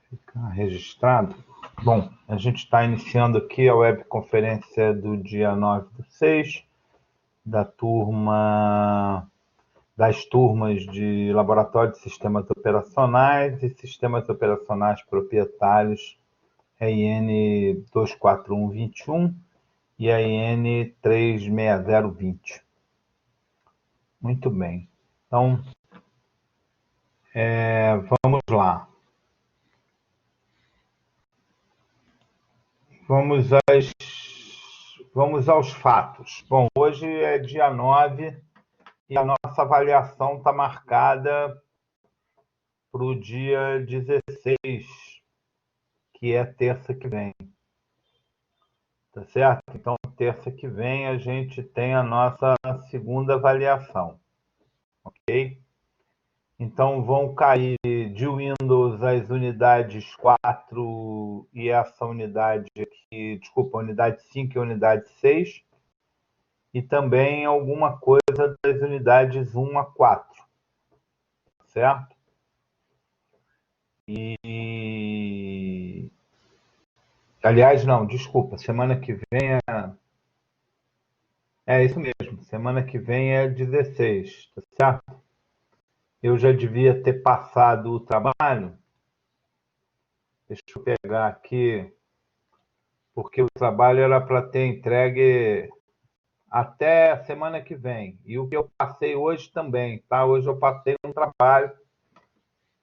Ficar registrado. Bom, a gente está iniciando aqui a webconferência do dia 9/6, das turmas de Laboratório de Sistemas Operacionais e Sistemas Operacionais Proprietários, RN 24121 e RN 36020. Muito bem. Então, vamos lá. Vamos aos fatos. Bom, hoje é dia 9 e a nossa avaliação está marcada para o dia 16, que é terça que vem. Tá certo? Então, terça que vem a gente tem a nossa segunda avaliação. Ok? Então, vão cair de Windows as unidades 4 e essa unidade aqui, desculpa, a unidade 5 e a unidade 6, e também alguma coisa das unidades 1 a 4, certo? Aliás, não, desculpa, semana que vem é isso mesmo, semana que vem é 16, tá certo? Eu já devia ter passado o trabalho, deixa eu pegar aqui, porque o trabalho era para ter entregue até a semana que vem. E o que eu passei hoje também, tá? Hoje eu passei um trabalho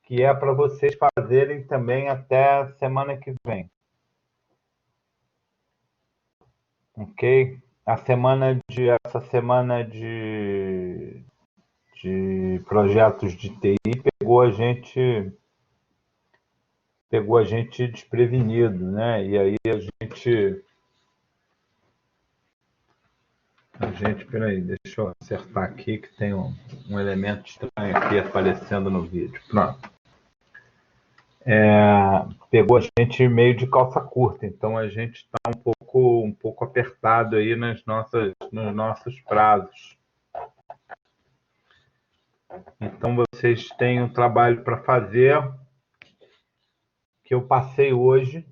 que é para vocês fazerem também até a semana que vem. Ok? Essa semana de projetos de TI pegou a gente desprevenido, né? E aí peraí, deixa eu acertar aqui que tem um elemento estranho aqui aparecendo no vídeo. Pronto. Pegou a gente meio de calça curta, então a gente está um pouco apertado aí nos nossos prazos. Então vocês têm um trabalho para fazer que eu passei hoje,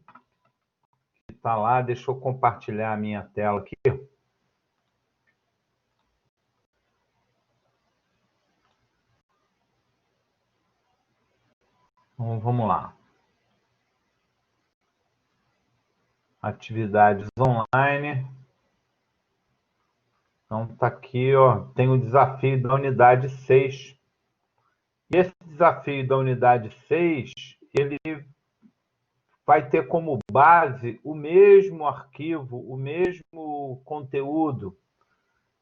que está lá. Deixa eu compartilhar a minha tela aqui. Então, vamos lá. Atividades online. Então está aqui, ó, tem o desafio da unidade 6. E esse desafio da unidade 6, ele vai ter como base o mesmo arquivo, o mesmo conteúdo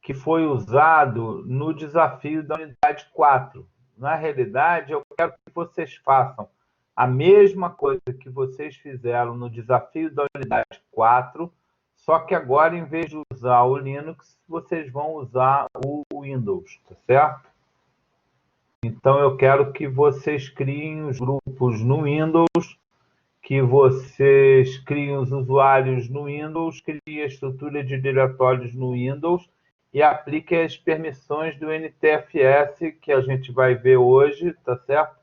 que foi usado no desafio da unidade 4. Na realidade, eu quero que vocês façam a mesma coisa que vocês fizeram no desafio da unidade 4, só que agora, em vez de usar o Linux, vocês vão usar o Windows, tá certo? Então, eu quero que vocês criem os grupos no Windows, que vocês criem os usuários no Windows, criem a estrutura de diretórios no Windows e apliquem as permissões do NTFS, que a gente vai ver hoje, tá certo?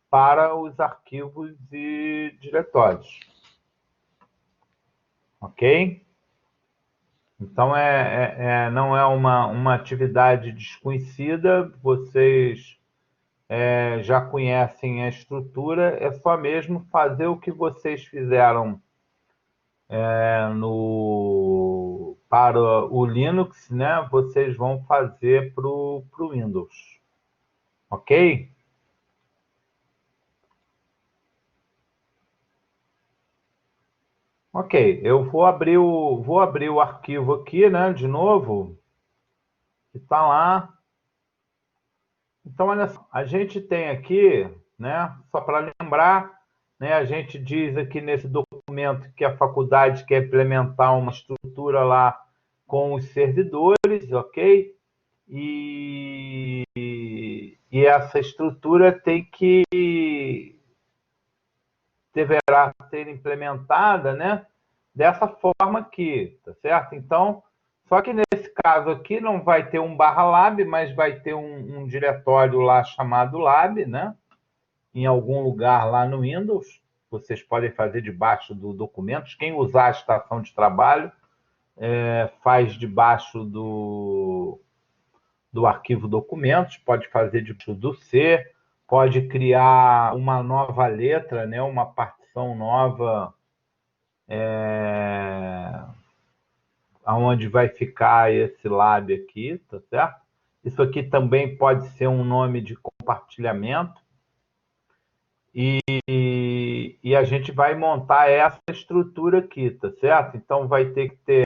Para os arquivos e diretórios. Ok? Então, não é uma atividade desconhecida, vocês já conhecem a estrutura, é só mesmo fazer o que vocês fizeram para o Linux, né? Vocês vão fazer para o Windows. Ok? Ok, eu vou abrir o arquivo aqui, né? De novo, que está lá. Então, olha só, a gente tem aqui, né? Só para lembrar, né? A gente diz aqui nesse documento que a faculdade quer implementar uma estrutura lá com os servidores, ok? E essa estrutura deverá ser implementada, né? Dessa forma aqui, tá certo? Então, só que nesse caso aqui não vai ter um /lab, mas vai ter um diretório lá chamado lab, né? Em algum lugar lá no Windows. vocês podem fazer debaixo do documentos. Quem usar a estação de trabalho faz debaixo do arquivo documentos, pode fazer debaixo do C, pode criar uma nova letra, né, uma partição nova, aonde vai ficar esse lab aqui, tá certo? Isso aqui também pode ser um nome de compartilhamento. E a gente vai montar essa estrutura aqui, tá certo? Então, vai ter que ter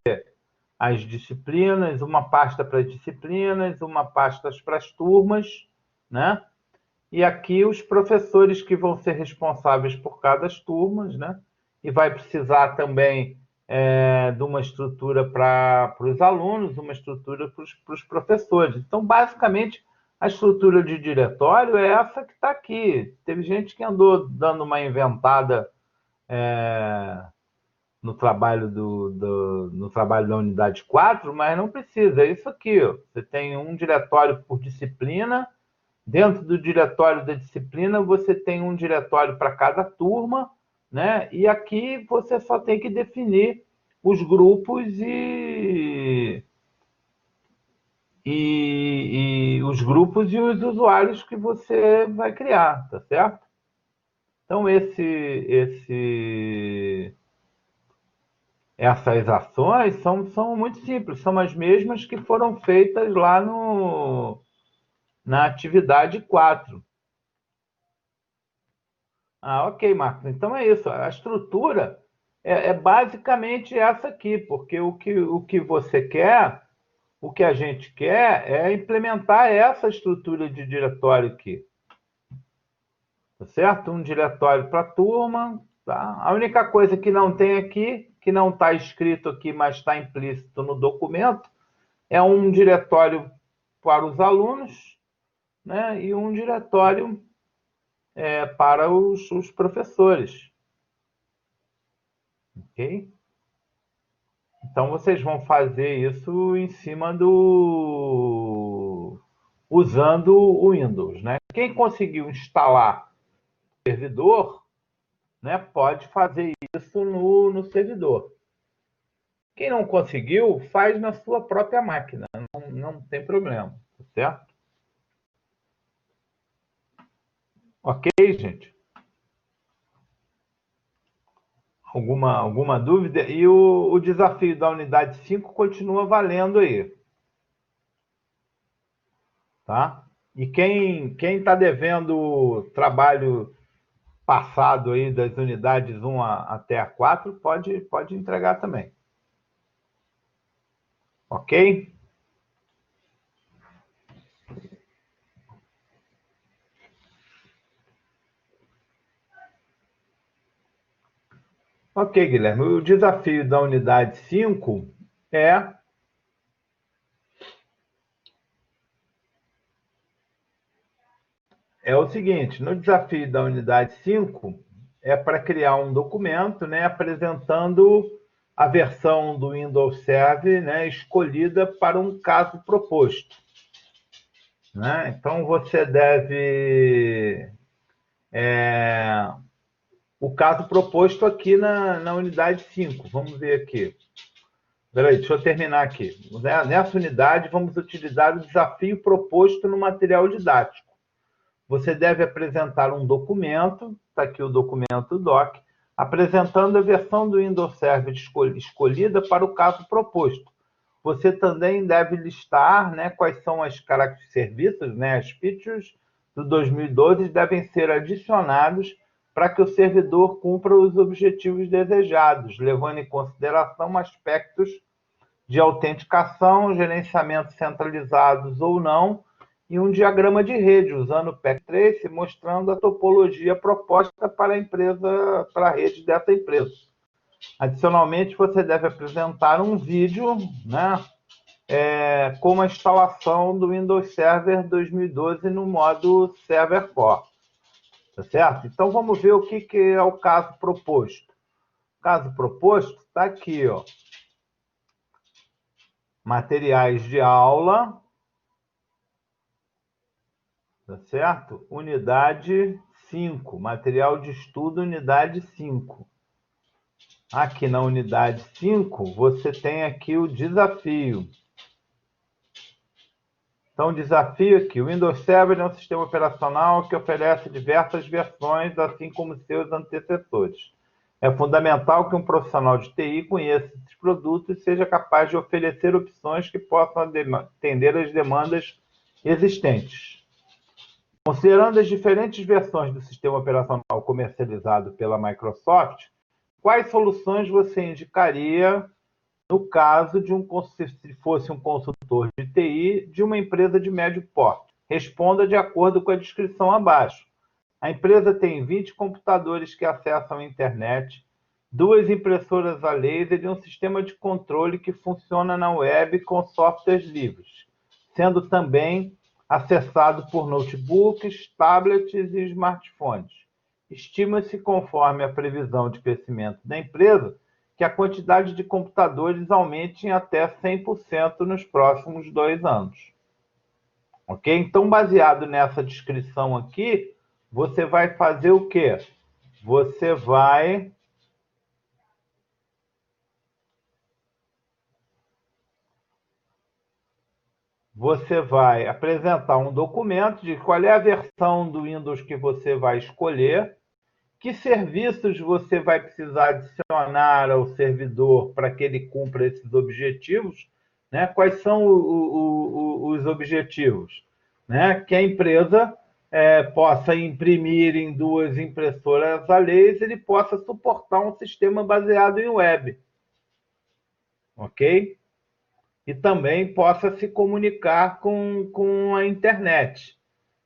as disciplinas, uma pasta para disciplinas, uma pasta para as turmas, né? E aqui os professores que vão ser responsáveis por cada turma, né? E vai precisar também de uma estrutura para os alunos, uma estrutura para os professores. Então, basicamente, a estrutura de diretório é essa que está aqui. Teve gente que andou dando uma inventada no trabalho no trabalho da unidade 4, mas não precisa. É isso aqui. Ó. Você tem um diretório por disciplina. Dentro do diretório da disciplina, você tem um diretório para cada turma, né? E aqui você só tem que definir os grupos e os grupos e os usuários que você vai criar, tá certo? Então, essas ações são muito simples, são as mesmas que foram feitas lá na atividade 4. Ah, ok, Marcos. Então é isso. A estrutura é basicamente essa aqui, porque o que você quer, o que a gente quer é implementar essa estrutura de diretório aqui. Tá certo? Um diretório para a turma. Tá? A única coisa que não tem aqui, que não está escrito aqui, mas está implícito no documento, é um diretório para os alunos, né? E um diretório para os professores. Ok? Então, vocês vão fazer isso em cima usando o Windows, né? Quem conseguiu instalar o servidor, né, pode fazer isso no servidor. Quem não conseguiu, faz na sua própria máquina. Não tem problema, tá certo? Ok, gente? Alguma dúvida? E o desafio da unidade 5 continua valendo aí. Tá? E quem está devendo trabalho passado aí das unidades 1 até a 4, pode entregar também. Ok? Ok, Guilherme. O desafio da unidade 5 é o seguinte: no desafio da unidade 5 é para criar um documento, né, apresentando a versão do Windows Server, né, escolhida para um caso proposto. Né? Então, você deve... o caso proposto aqui na unidade 5. Vamos ver aqui. Peraí, deixa eu terminar aqui. Nessa unidade, vamos utilizar o desafio proposto no material didático. Você deve apresentar um documento, está aqui o documento doc, apresentando a versão do Windows Server escolhida para o caso proposto. Você também deve listar, né, quais são as características, serviços, né, as features do 2012 devem ser adicionados para que o servidor cumpra os objetivos desejados, levando em consideração aspectos de autenticação, gerenciamento centralizados ou não, e um diagrama de rede usando o PEC-Trace, mostrando a topologia proposta para a empresa, para a rede dessa empresa. Adicionalmente, você deve apresentar um vídeo, né, com a instalação do Windows Server 2012 no modo Server Core. Tá certo? Então, vamos ver o que é o caso proposto. O caso proposto está aqui, ó. Materiais de aula, tá certo? Unidade 5, material de estudo, unidade 5. Aqui na unidade 5, você tem aqui o desafio. Então, o desafio aqui, o Windows Server é um sistema operacional que oferece diversas versões, assim como seus antecessores. É fundamental que um profissional de TI conheça esses produtos e seja capaz de oferecer opções que possam atender às demandas existentes. Considerando as diferentes versões do sistema operacional comercializado pela Microsoft, quais soluções você indicaria no caso de se fosse um consultor de TI de uma empresa de médio porte? Responda de acordo com a descrição abaixo. A empresa tem 20 computadores que acessam a internet, 2 impressoras a laser e um sistema de controle que funciona na web com softwares livres, sendo também acessado por notebooks, tablets e smartphones. Estima-se, conforme a previsão de crescimento da empresa, que a quantidade de computadores aumente em até 100% nos próximos 2 anos. Ok? Então, baseado nessa descrição aqui, você vai fazer o quê? Você vai apresentar um documento de qual é a versão do Windows que você vai escolher, que serviços você vai precisar adicionar ao servidor para que ele cumpra esses objetivos, né? Quais são os objetivos? Né? Que a empresa possa imprimir em 2 impressoras a laser e possa suportar um sistema baseado em web, ok? E também possa se comunicar com a internet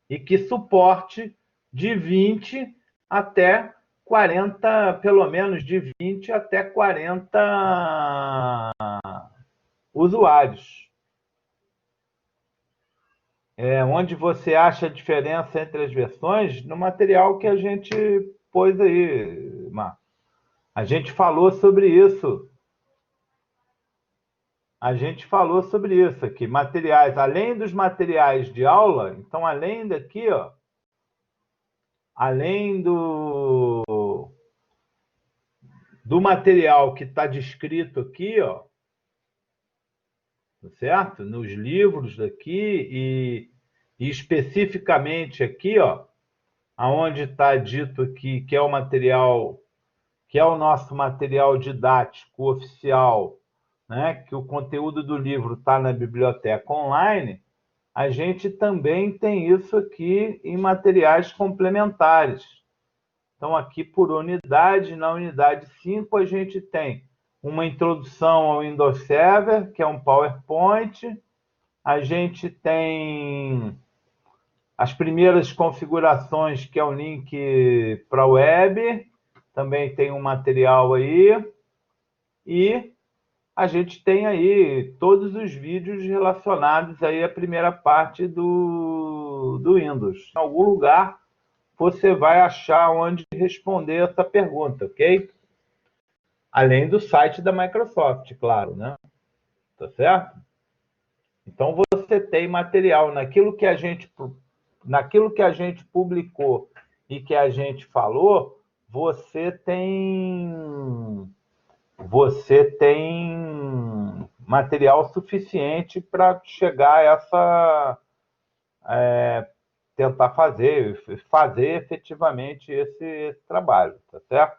e que suporte de 20 até 40, pelo menos de 20 até 40 usuários. Onde você acha a diferença entre as versões? No material que a gente pôs aí, Marcos. A gente falou sobre isso. A gente falou sobre isso aqui. Materiais, além dos materiais de aula, então, além daqui, ó, além do material que está descrito aqui, ó, certo? Nos livros daqui e especificamente aqui, ó, aonde está dito aqui que é o material, que é o nosso material didático oficial, né? Que o conteúdo do livro está na biblioteca online, a gente também tem isso aqui em materiais complementares. Então, aqui por unidade, na unidade 5, a gente tem uma introdução ao Windows Server, que é um PowerPoint. A gente tem as primeiras configurações, que é um link para a web. Também tem um material aí. E a gente tem aí todos os vídeos relacionados aí à primeira parte do Windows. Em algum lugar você vai achar onde responder essa pergunta, ok? Além do site da Microsoft, claro, né? Tá certo? Então você tem material naquilo que a gente publicou e que a gente falou, você tem material suficiente para chegar a tentar fazer efetivamente esse trabalho, tá certo?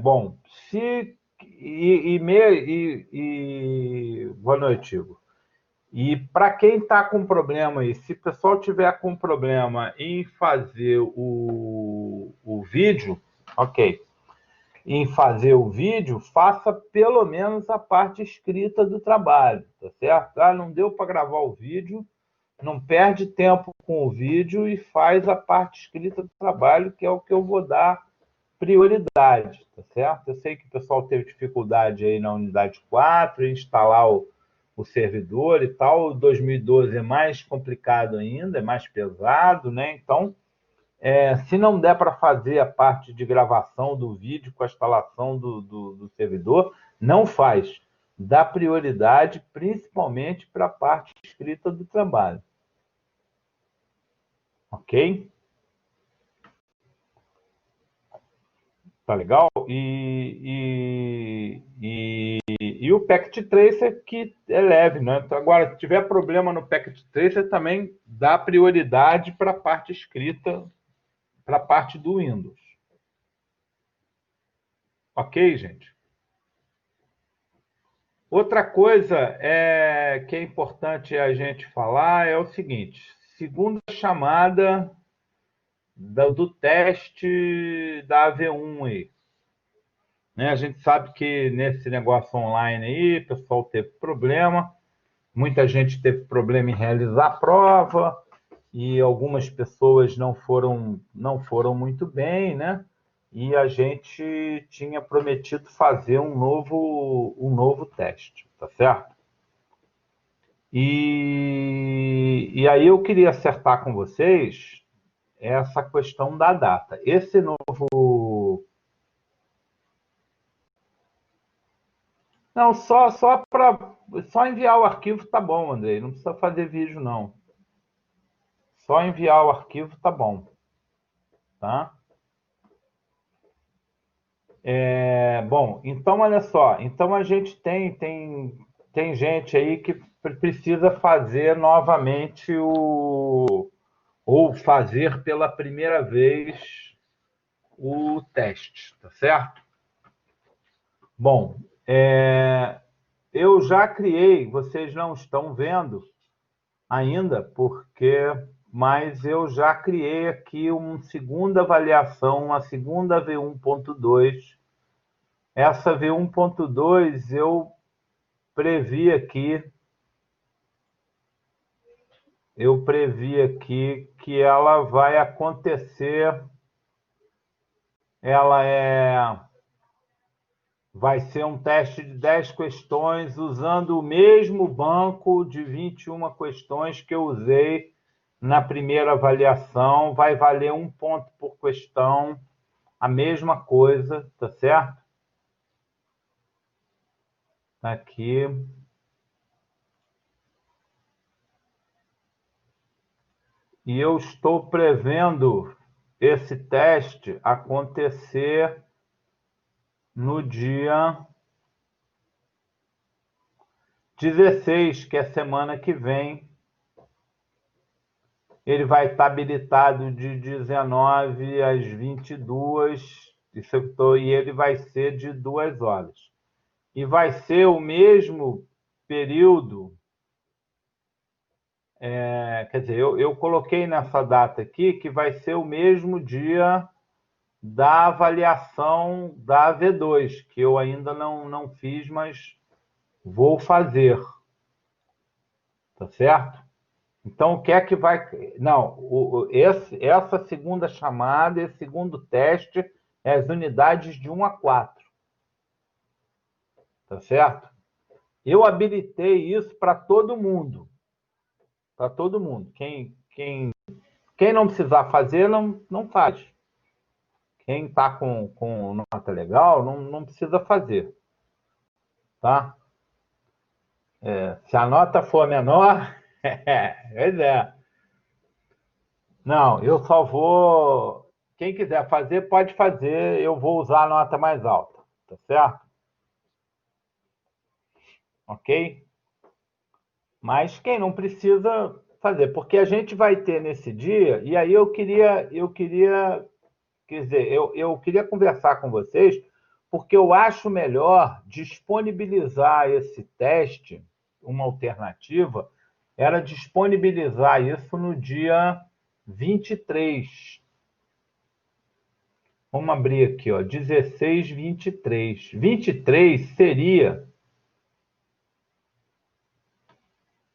Bom, boa noite, Igor. E para quem está com problema aí, se o pessoal tiver com problema em fazer o vídeo, ok. Em fazer o vídeo, faça pelo menos a parte escrita do trabalho, tá certo? Não deu para gravar o vídeo, não perde tempo com o vídeo e faz a parte escrita do trabalho, que é o que eu vou dar prioridade, tá certo? Eu sei que o pessoal teve dificuldade aí na unidade 4, em instalar o servidor e tal. O 2012 é mais complicado ainda, é mais pesado, né? Então, se não der para fazer a parte de gravação do vídeo com a instalação do servidor, não faz. Dá prioridade principalmente para a parte escrita do trabalho. Ok? Tá legal? E o Packet Tracer que é leve, né? Então, agora, se tiver problema no Packet Tracer, também dá prioridade para a parte escrita, para a parte do Windows. Ok, gente? Outra coisa que é importante a gente falar é o seguinte: segunda chamada do teste da AV1 aí. Né? A gente sabe que nesse negócio online aí, o pessoal teve problema, muita gente teve problema em realizar a prova e algumas pessoas não foram muito bem, né? E a gente tinha prometido fazer um novo teste, tá certo? E aí eu queria acertar com vocês essa questão da data. Esse novo. Não, só enviar o arquivo tá bom, Andrei. Não precisa fazer vídeo, não. Só enviar o arquivo tá bom, tá? Bom, então olha só. Então a gente tem gente aí que precisa fazer novamente ou fazer pela primeira vez o teste, tá certo? Bom, eu já criei, vocês não estão vendo ainda, mas eu já criei aqui uma segunda avaliação, uma segunda V1.2. Essa V1.2 previ aqui que ela vai acontecer, ela vai ser um teste de 10 questões usando o mesmo banco de 21 questões que eu usei na primeira avaliação. Vai valer 1 ponto por questão, a mesma coisa, tá certo? Tá aqui. E eu estou prevendo esse teste acontecer no dia 16, que é semana que vem. Ele vai estar habilitado de 19 às 22, e ele vai ser de 2 horas. E vai ser o mesmo período, quer dizer, eu coloquei nessa data aqui que vai ser o mesmo dia da avaliação da V2, que eu ainda não fiz, mas vou fazer, tá certo? Então, o que é que vai. Não, essa segunda chamada, esse segundo teste, é as unidades de 1 a 4, tá certo? Eu habilitei isso para todo mundo. Para todo mundo. Quem não precisar fazer, não faz. Quem está com nota legal, não precisa fazer. Tá? Se a nota for menor, pois é. Não, eu só vou. Quem quiser fazer, pode fazer. Eu vou usar a nota mais alta, tá certo? Ok? Mas quem não precisa fazer, porque a gente vai ter nesse dia, e aí quer dizer, eu queria conversar com vocês, porque eu acho melhor disponibilizar esse teste, uma alternativa, era disponibilizar isso no dia 23. Vamos abrir aqui, ó, 16, 23. 23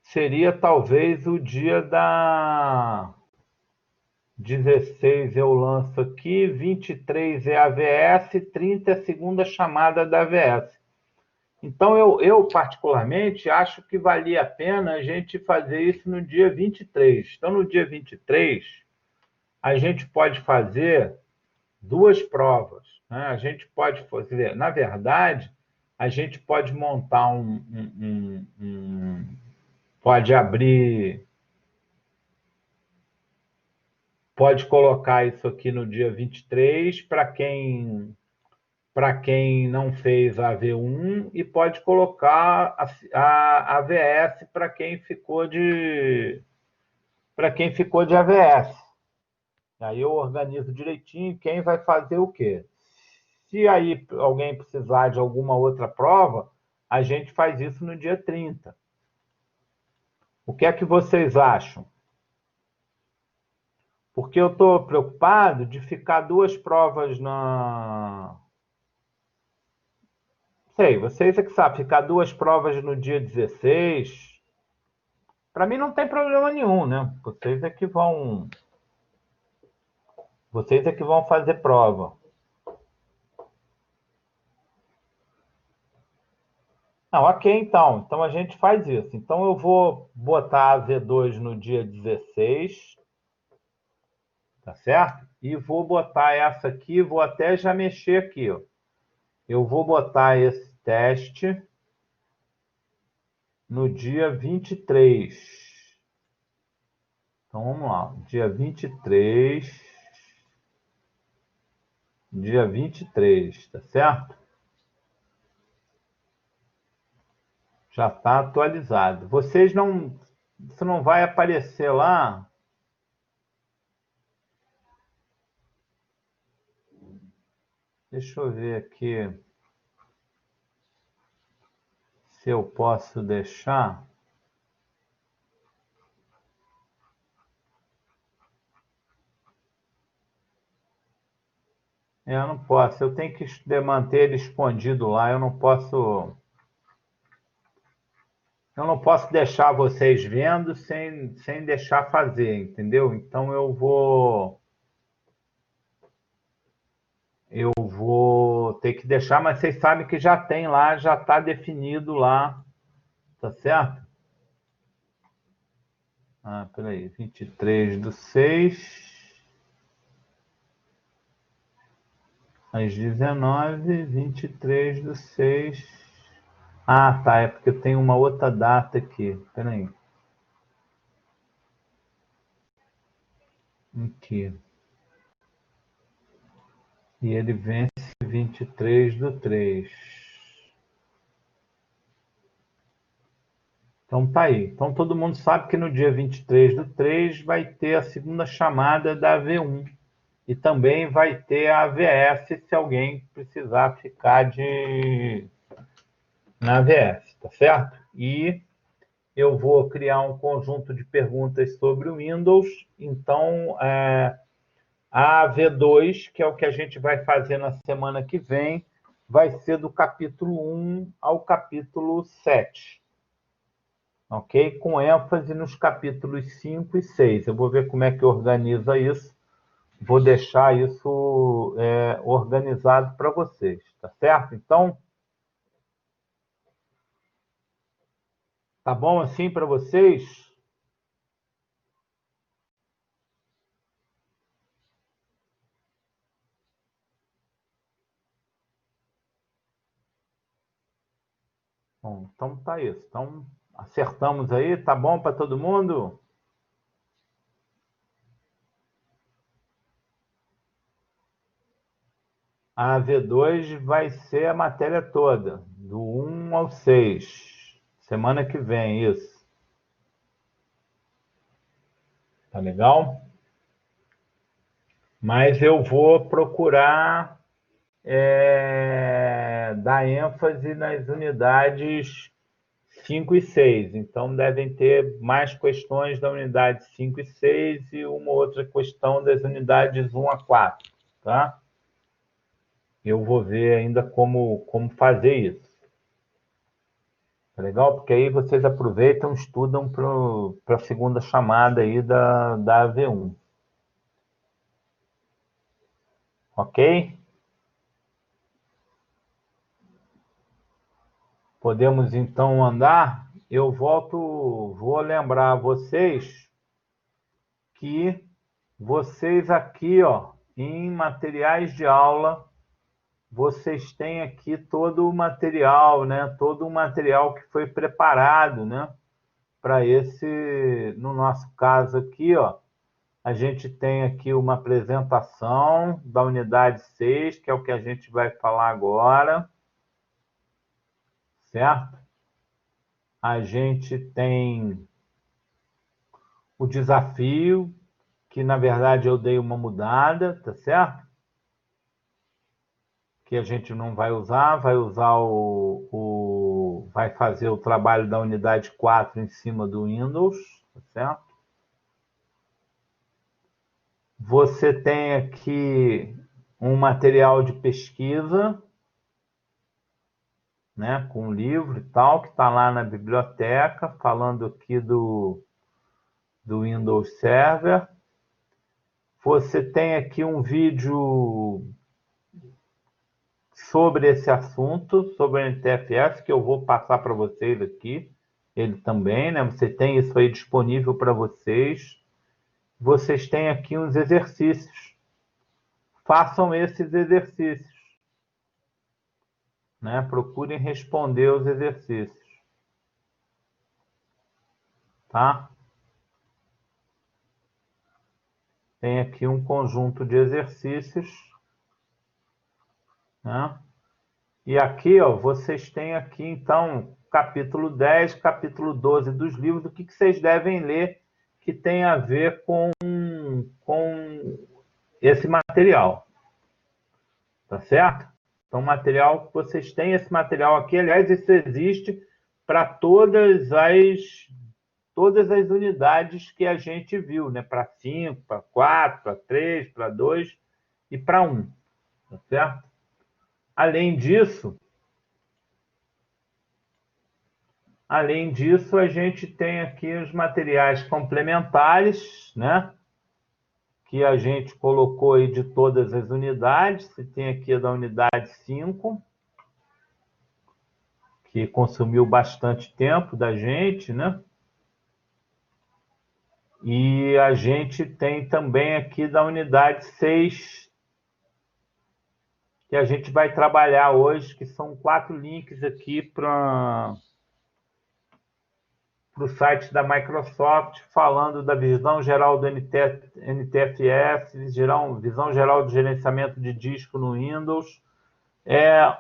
seria talvez o dia da 16 eu lanço aqui, 23 é a AVS, 30 é a segunda chamada da AVS. Então, eu particularmente acho que valia a pena a gente fazer isso no dia 23. Então, no dia 23, a gente pode fazer duas provas, né? A gente pode fazer, na verdade, a gente pode montar pode abrir, pode colocar isso aqui no dia 23 para quem para quem não fez a AV1 e pode colocar a AVS para quem ficou de AVS. Aí eu organizo direitinho quem vai fazer o quê. Se aí alguém precisar de alguma outra prova, a gente faz isso no dia 30. O que é que vocês acham? Porque eu estou preocupado de ficar duas provas na. Sei, vocês é que sabem, ficar duas provas no dia 16. Para mim não tem problema nenhum, né? Vocês é que vão fazer prova. Não, ok, então. Então a gente faz isso. Então eu vou botar a V2 no dia 16, tá certo? E vou botar essa aqui, vou até já mexer aqui, ó. Eu vou botar esse teste no dia 23. Então vamos lá, dia 23, tá certo? Já está atualizado. Isso não vai aparecer lá. Deixa eu ver aqui se eu posso deixar. Eu não posso, eu tenho que manter ele escondido lá, eu não posso deixar vocês vendo sem deixar fazer, entendeu? Então eu vou ter que deixar, mas vocês sabem que já tem lá, já está definido lá, tá certo? Ah, peraí, 23/6, às 19, 23/6. Ah, tá, é porque tem uma outra data aqui, peraí. Aqui. E ele vence 23/3. Então tá aí. Então todo mundo sabe que no dia 23/3 vai ter a segunda chamada da V1. E também vai ter a AVS se alguém precisar ficar na AVS, tá certo? E eu vou criar um conjunto de perguntas sobre o Windows. Então, a V2, que é o que a gente vai fazer na semana que vem, vai ser do capítulo 1 ao capítulo 7. Ok? Com ênfase nos capítulos 5 e 6. Eu vou ver como é que organiza isso. Vou deixar isso organizado para vocês, tá certo? Então, tá bom assim para vocês? Bom, então tá isso. Então, acertamos aí, tá bom para todo mundo? A V2 vai ser a matéria toda, do 1 ao 6. Semana que vem, isso. Tá legal? Mas eu vou procurar dar ênfase nas unidades 5 e 6. Então, devem ter mais questões da unidade 5 e 6 e uma outra questão das unidades 1 a 4, tá? Eu vou ver ainda como fazer isso. Tá legal? Porque aí vocês aproveitam e estudam para a segunda chamada aí da AV1. Ok? Podemos então andar? Vou lembrar vocês que vocês aqui, ó, em materiais de aula, vocês têm aqui todo o material, né? Todo o material que foi preparado, né? Para no nosso caso aqui, ó, A gente tem aqui uma apresentação da unidade 6, que é o que a gente vai falar agora, certo? A gente tem o desafio, que na verdade eu dei uma mudada, tá certo? Que a gente não vai usar, vai usar vai fazer o trabalho da unidade 4 em cima do Windows, tá certo? Você tem aqui um material de pesquisa, né, com livro e tal, que está lá na biblioteca, falando aqui do Windows Server. Você tem aqui um vídeo sobre esse assunto, sobre o NTFS, que eu vou passar para vocês aqui, ele também, né? Você tem isso aí disponível para vocês. Vocês têm aqui uns exercícios. Façam esses exercícios, né? Procurem responder os exercícios, tá? Tem aqui um conjunto de exercícios, né? E aqui, ó, vocês têm aqui, então, capítulo 10, capítulo 12 dos livros, o que vocês devem ler que tem a ver com esse material, tá certo? Então, material que vocês têm, esse material aqui, aliás, isso existe para todas as unidades que a gente viu, né? Para 5, para 4, para 3, para 2 e para 1, tá certo? Além disso, a gente tem aqui os materiais complementares, né? Que a gente colocou aí de todas as unidades. Você tem aqui a da unidade 5, que consumiu bastante tempo da gente, né? E a gente tem também aqui da unidade 6, que a gente vai trabalhar hoje, que são 4 links aqui para o site da Microsoft, falando da visão geral do NTFS, visão geral do gerenciamento de disco no Windows.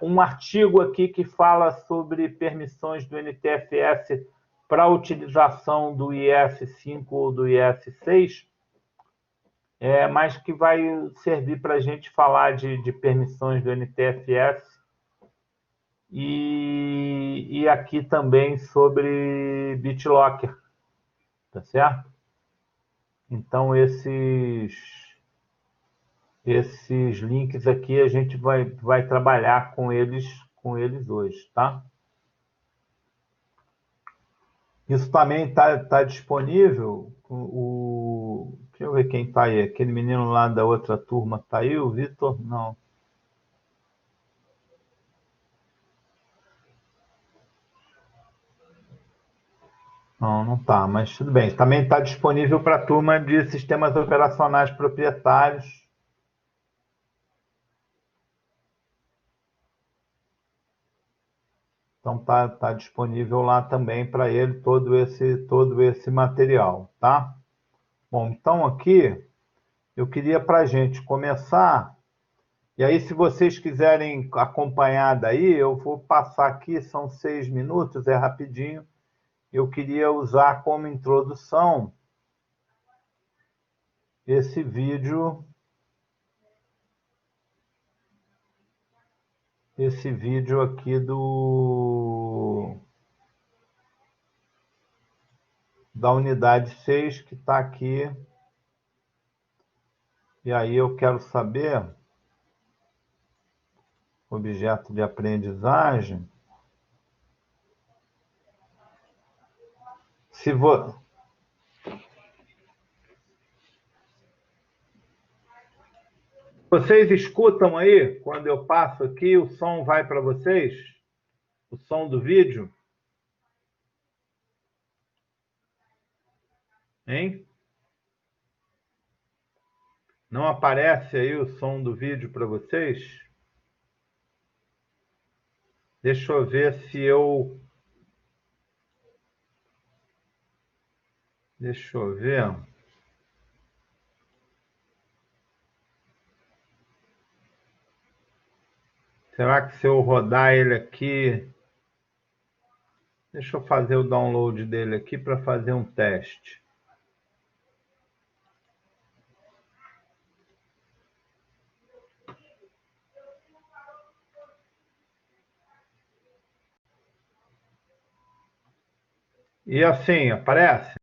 Um artigo aqui que fala sobre permissões do NTFS para a utilização do IS5 ou do IS6, mas que vai servir para a gente falar de permissões do NTFS e aqui também sobre BitLocker, tá certo? Então, esses links aqui a gente vai trabalhar com eles hoje, tá? Isso também tá disponível. Deixa eu ver quem está aí. Aquele menino lá da outra turma está aí, o Vitor? Não. Não, não está, mas tudo bem. Também está disponível para a turma de sistemas operacionais proprietários. Então tá disponível lá também para ele todo esse material, tá? Bom, então aqui eu queria para a gente começar, e aí se vocês quiserem acompanhar daí, eu vou passar aqui, são 6 minutos, é rapidinho. Eu queria usar como introdução esse vídeo aqui da unidade 6 que está aqui. E aí eu quero saber, objeto de aprendizagem, se vocês escutam aí, quando eu passo aqui, o som vai para vocês? O som do vídeo? Hein? Não aparece aí o som do vídeo para vocês? Deixa eu ver se eu... Deixa eu ver. Será que se eu rodar ele aqui... Deixa eu fazer o download dele aqui para fazer um teste. E assim, aparece?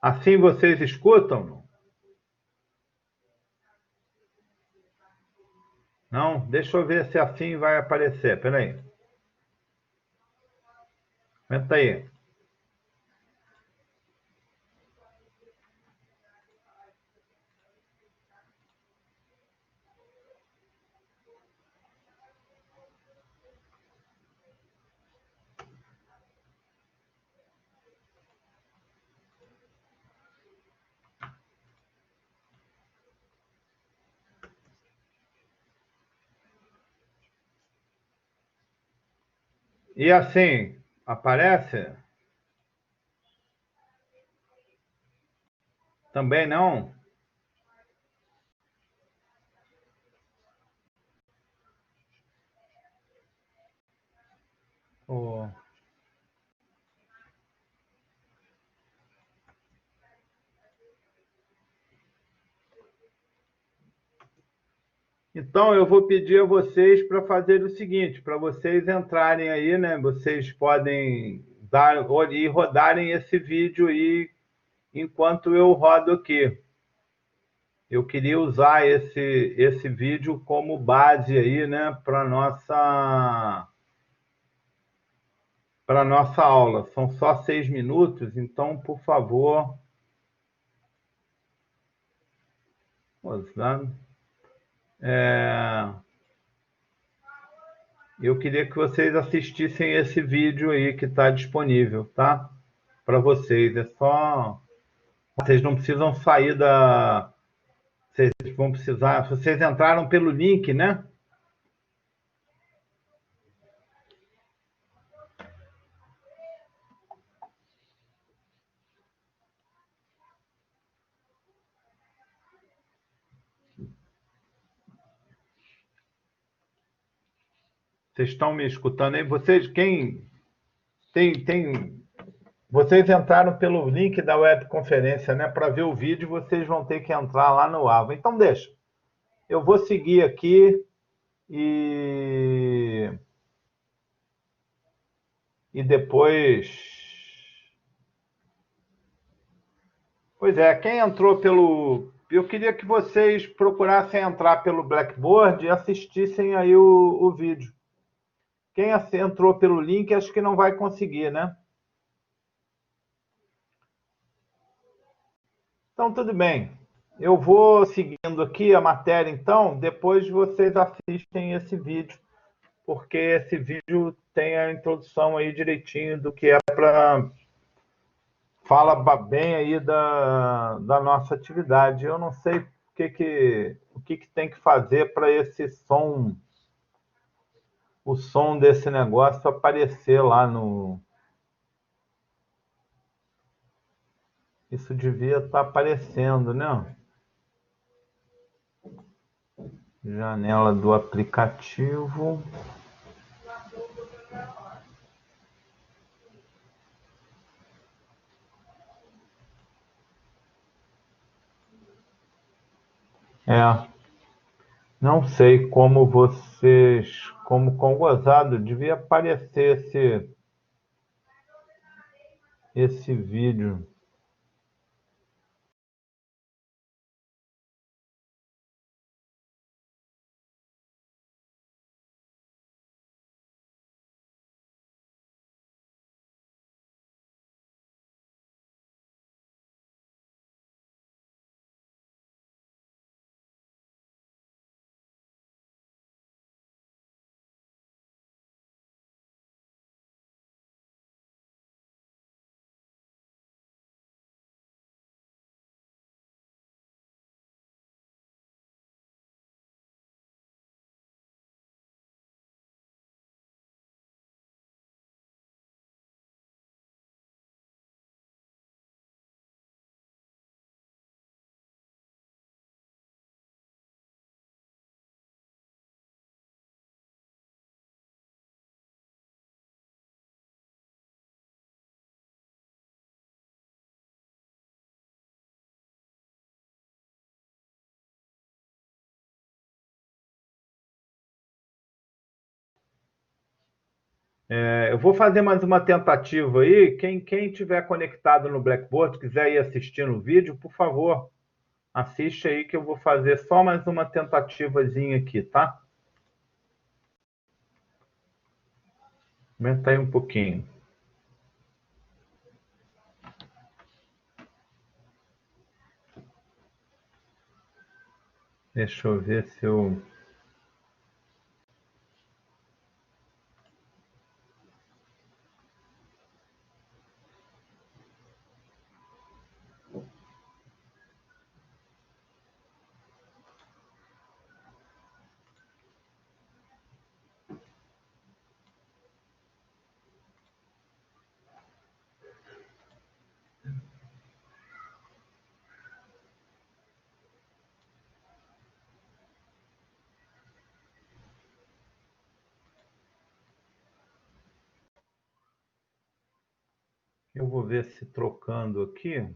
Assim vocês escutam? Não? Deixa eu ver se assim vai aparecer. Espera aí. Aumenta aí. E assim, aparece? Também não? Oh. Então, eu vou pedir a vocês para fazer o seguinte, para vocês entrarem aí, né? Vocês podem dar e rodarem esse vídeo aí enquanto eu rodo aqui. Eu queria usar esse vídeo como base aí, né, para nossa aula. São só 6 minutos, então, por favor, usando. Eu queria que vocês assistissem esse vídeo aí que está disponível, tá? Para vocês. É só. Vocês não precisam sair da. Vocês vão precisar. Vocês entraram pelo link, né? Vocês estão me escutando aí? Vocês, quem tem. Vocês entraram pelo link da webconferência, né? Para ver o vídeo, vocês vão ter que entrar lá no AVA. Então, deixa. Eu vou seguir aqui e, e depois. Pois é, quem entrou pelo. Eu queria que vocês procurassem entrar pelo Blackboard e assistissem aí o vídeo. Quem entrou pelo link, acho que não vai conseguir, né? Então, tudo bem. Eu vou seguindo aqui a matéria, então, depois vocês assistem esse vídeo, porque esse vídeo tem a introdução aí direitinho do que é para... Fala bem aí da nossa atividade. Eu não sei o que tem que fazer para esse som, o som desse negócio aparecer lá no... Isso devia estar aparecendo, né? Janela do aplicativo. É, não sei como vocês, como com gozado, devia aparecer esse vídeo. Eu vou fazer mais uma tentativa aí. Quem tiver conectado no Blackboard, quiser ir assistindo o vídeo, por favor, assiste aí que eu vou fazer só mais uma tentativazinha aqui, tá? Aumenta aí um pouquinho. Deixa eu ver se eu... Eu vou ver se trocando aqui.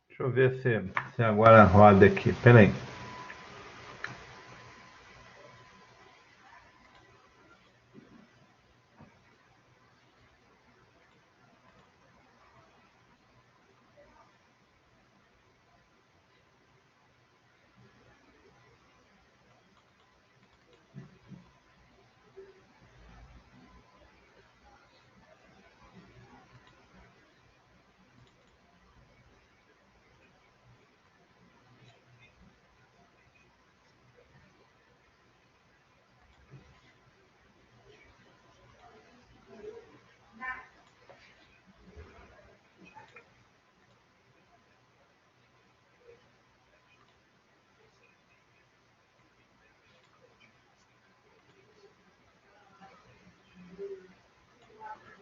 Deixa eu ver se agora roda aqui. Espera aí.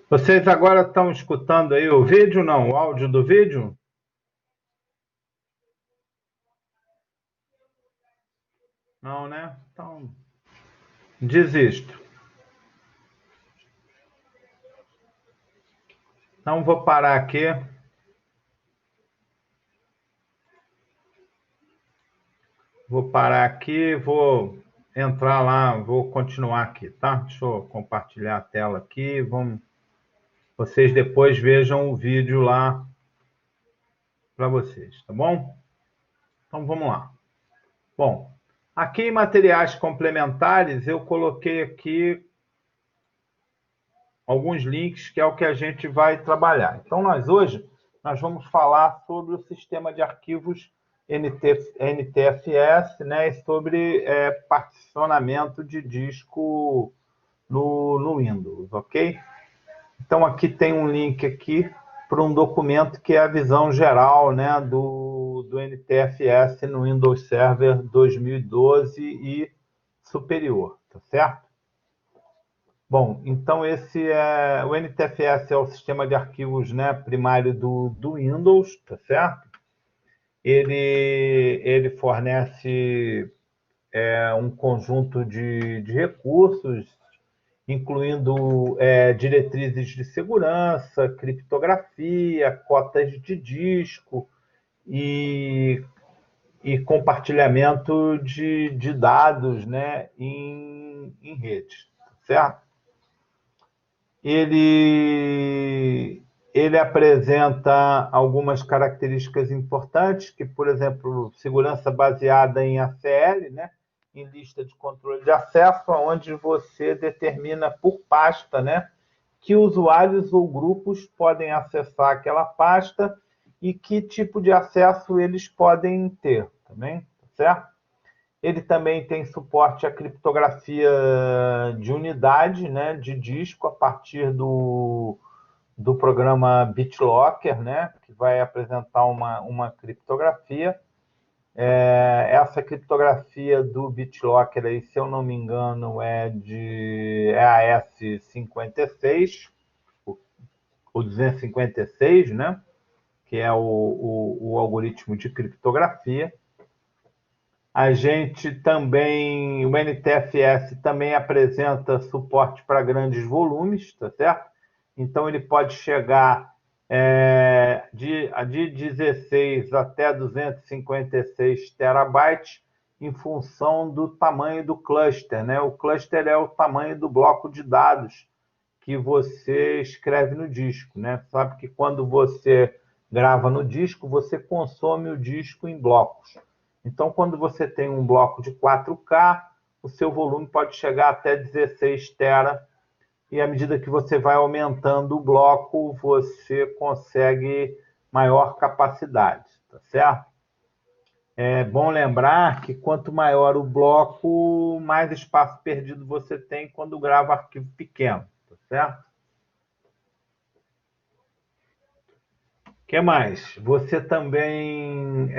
Vocês agora estão escutando aí o vídeo, não? O áudio do vídeo? Não, né? Então, desisto. Então, vou parar aqui. Vou parar aqui, vou entrar lá, vou continuar aqui, tá? Deixa eu compartilhar a tela aqui. Vocês depois vejam o vídeo lá para vocês, tá bom? Então, vamos lá. Bom, aqui em materiais complementares, eu coloquei aqui alguns links, que é o que a gente vai trabalhar. Então, hoje, nós vamos falar sobre o sistema de arquivos NTFS, né, e sobre particionamento de disco no Windows, ok? Então, aqui tem um link aqui para um documento que é a visão geral, né, do NTFS no Windows Server 2012 e superior, tá certo? Bom, então o NTFS é o sistema de arquivos, né, primário do Windows, tá certo? Ele fornece um conjunto de recursos, incluindo diretrizes de segurança, criptografia, cotas de disco e compartilhamento de dados, né, em rede, tá certo? Ele apresenta algumas características importantes, que, por exemplo, segurança baseada em ACL, né? Em lista de controle de acesso, onde você determina por pasta, né? Que usuários ou grupos podem acessar aquela pasta e que tipo de acesso eles podem ter, também, tá certo? Ele também tem suporte à criptografia de unidade, né, de disco, a partir do programa BitLocker, né, que vai apresentar uma criptografia. Essa criptografia do BitLocker, aí, se eu não me engano, é a S56, o 256, né, que é o algoritmo de criptografia. A gente também, o NTFS também apresenta suporte para grandes volumes, tá certo? Então, ele pode chegar de 16 até 256 terabytes em função do tamanho do cluster, né? O cluster é o tamanho do bloco de dados que você escreve no disco, né? Sabe que quando você grava no disco, você consome o disco em blocos. Então, quando você tem um bloco de 4K, o seu volume pode chegar até 16 tera, e à medida que você vai aumentando o bloco, você consegue maior capacidade, tá certo? É bom lembrar que quanto maior o bloco, mais espaço perdido você tem quando grava arquivo pequeno, tá certo? O que mais? Você também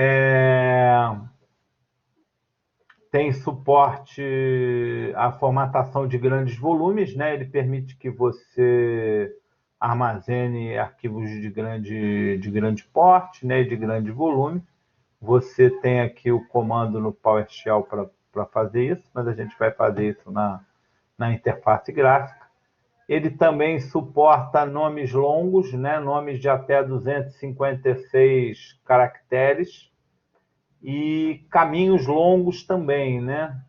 tem suporte à formatação de grandes volumes, né? Ele permite que você armazene arquivos de grande porte, né? De grande volume. Você tem aqui o comando no PowerShell para fazer isso, mas a gente vai fazer isso na interface gráfica. Ele também suporta nomes longos, né? Nomes de até 256 caracteres, e caminhos longos também, né?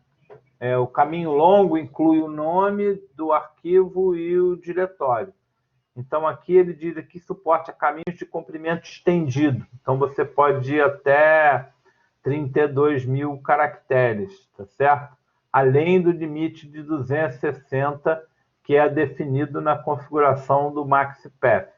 O caminho longo inclui o nome do arquivo e o diretório. Então, aqui ele diz que suporte a caminhos de comprimento estendido. Então, você pode ir até 32 mil caracteres, tá certo? Além do limite de 260, que é definido na configuração do MaxiPath.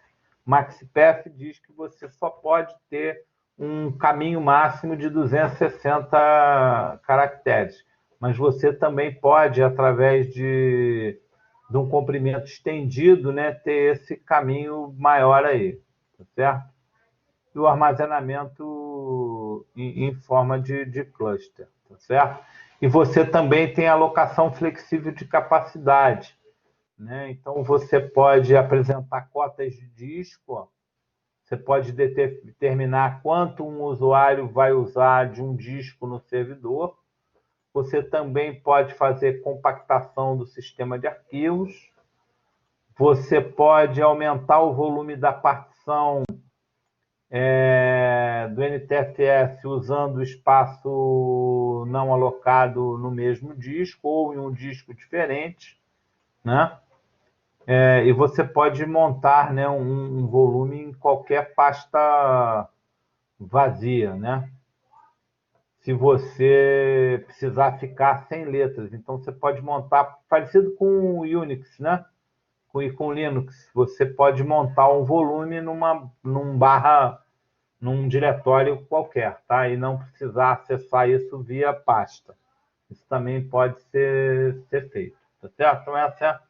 MaxiPath diz que você só pode ter um caminho máximo de 260 caracteres, mas você também pode, através de um comprimento estendido, né, ter esse caminho maior aí, tá certo? E o armazenamento em forma de cluster, tá certo? E você também tem alocação flexível de capacidade, né? Então, você pode apresentar cotas de disco, você pode determinar quanto um usuário vai usar de um disco no servidor. Você também pode fazer compactação do sistema de arquivos. Você pode aumentar o volume da partição do NTFS usando o espaço não alocado no mesmo disco ou em um disco diferente, né? E você pode montar, né, um volume em qualquer pasta vazia, né? Se você precisar ficar sem letras. Então, você pode montar, parecido com o Unix, né? Com Linux, você pode montar um volume num diretório qualquer, tá? E não precisar acessar isso via pasta. Isso também pode ser feito, tá certo? Então, essa é a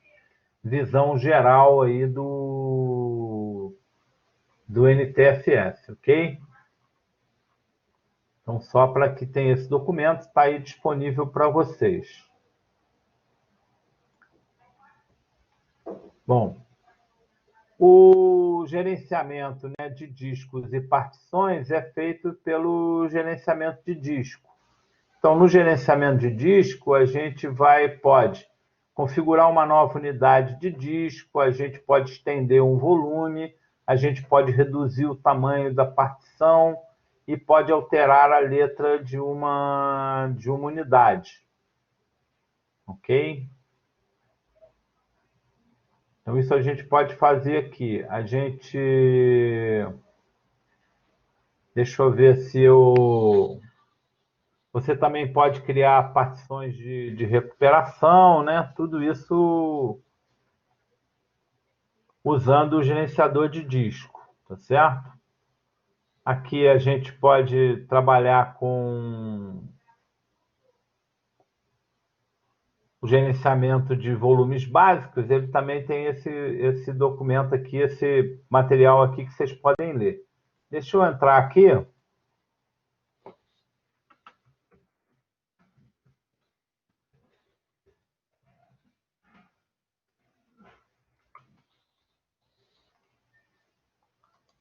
visão geral aí do NTFS, ok? Então, só para que tenha esse documento, está aí disponível para vocês. Bom, o gerenciamento, né, de discos e partições é feito pelo gerenciamento de disco. Então, no gerenciamento de disco, a gente pode configurar uma nova unidade de disco, a gente pode estender um volume, a gente pode reduzir o tamanho da partição e pode alterar a letra de uma unidade. Ok? Então, isso a gente pode fazer aqui. Deixa eu ver se eu... Você também pode criar partições de recuperação, né? Tudo isso usando o gerenciador de disco, tá certo? Aqui a gente pode trabalhar com o gerenciamento de volumes básicos, ele também tem esse documento aqui, esse material aqui que vocês podem ler. Deixa eu entrar aqui.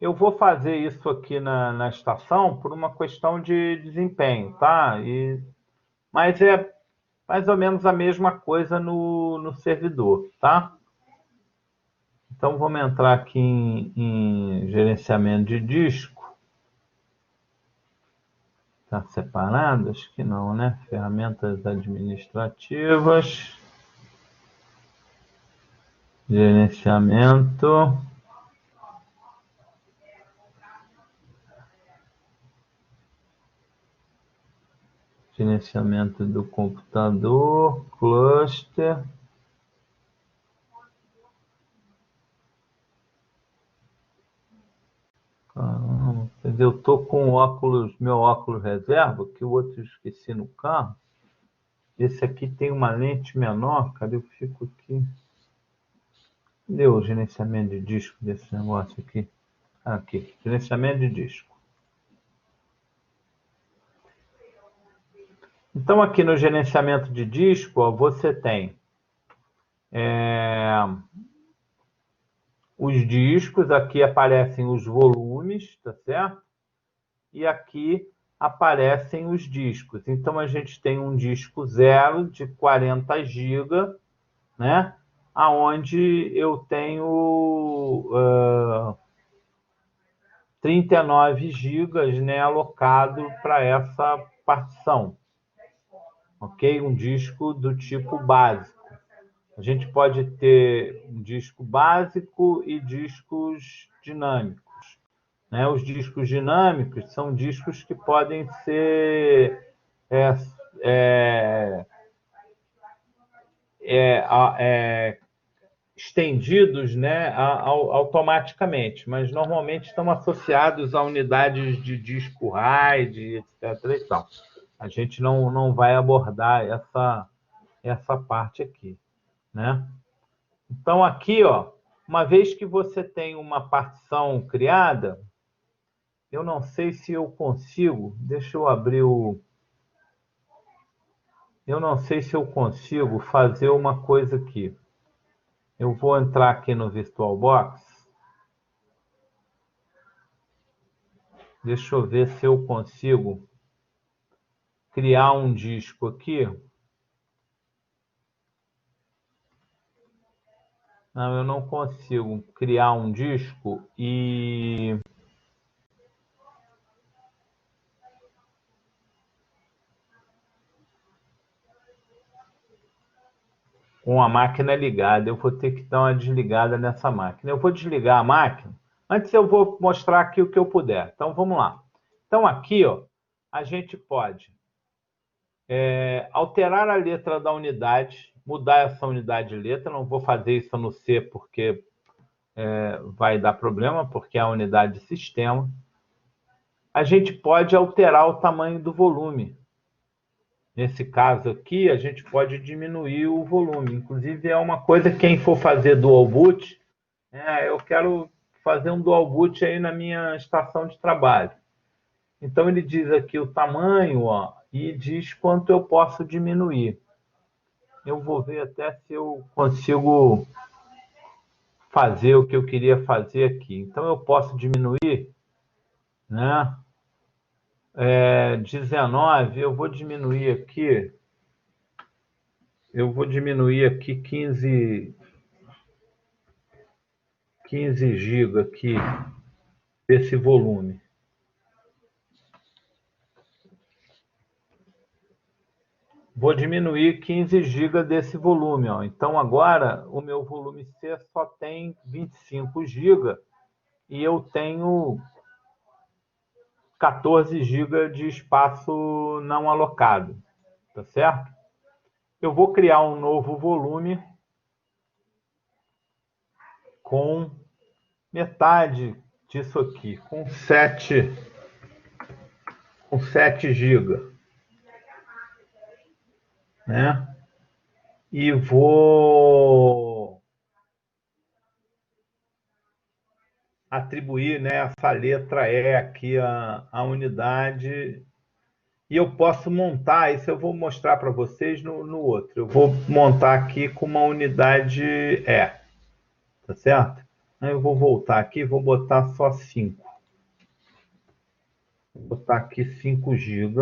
Eu vou fazer isso aqui na estação por uma questão de desempenho, tá? Mas é mais ou menos a mesma coisa no servidor, tá? Então, vamos entrar aqui em gerenciamento de disco. Está separado? Acho que não, né? Ferramentas administrativas. Gerenciamento. Gerenciamento do computador. Cluster. Caramba, eu estou com óculos, meu óculos reserva, que o outro eu esqueci no carro. Esse aqui tem uma lente menor, cadê? Eu fico aqui. Cadê o gerenciamento de disco desse negócio aqui? Aqui, gerenciamento de disco. Então, aqui no gerenciamento de disco, ó, você tem os discos, aqui aparecem os volumes, tá certo? E aqui aparecem os discos. Então, a gente tem um disco zero de 40 GB, né? Aonde eu tenho 39 GB, né, alocado para essa partição. Ok? Um disco do tipo básico. A gente pode ter um disco básico e discos dinâmicos. Né? Os discos dinâmicos são discos que podem ser estendidos, né, automaticamente, mas normalmente estão associados a unidades de disco RAID, etc. E tal. A gente não vai abordar essa parte aqui, né? Então, aqui, ó, uma vez que você tem uma partição criada, eu não sei se eu consigo, deixa eu abrir o... Eu não sei se eu consigo fazer uma coisa aqui. Eu vou entrar aqui no VirtualBox. Deixa eu ver se eu consigo criar um disco aqui. Não, eu não consigo criar um disco e... com a máquina ligada. Eu vou ter que dar uma desligada nessa máquina. Eu vou desligar a máquina. Antes eu vou mostrar aqui o que eu puder. Então, vamos lá. Então, aqui, ó, a gente pode alterar a letra da unidade, mudar essa unidade de letra. Não vou fazer isso no C porque vai dar problema, porque é a unidade de sistema. A gente pode alterar o tamanho do volume. Nesse caso aqui, a gente pode diminuir o volume. Inclusive, é uma coisa que quem for fazer dual boot, eu quero fazer um dual boot aí na minha estação de trabalho. Então, ele diz aqui o tamanho, ó, e diz quanto eu posso diminuir. Eu vou ver até se eu consigo fazer o que eu queria fazer aqui. Então, eu posso diminuir, né? 19, eu vou diminuir aqui. Eu vou diminuir aqui 15 GB aqui desse volume. Vou diminuir 15 GB desse volume. Ó. Então, agora, o meu volume C só tem 25 GB e eu tenho 14 GB de espaço não alocado. Tá certo? Eu vou criar um novo volume com metade disso aqui, com 7 GB. Né? e vou atribuir, né, essa letra E aqui à unidade. E eu posso montar, isso eu vou mostrar para vocês no outro. Eu vou montar aqui com uma unidade E, tá certo? Aí eu vou voltar aqui, vou botar só 5. Vou botar aqui 5 GB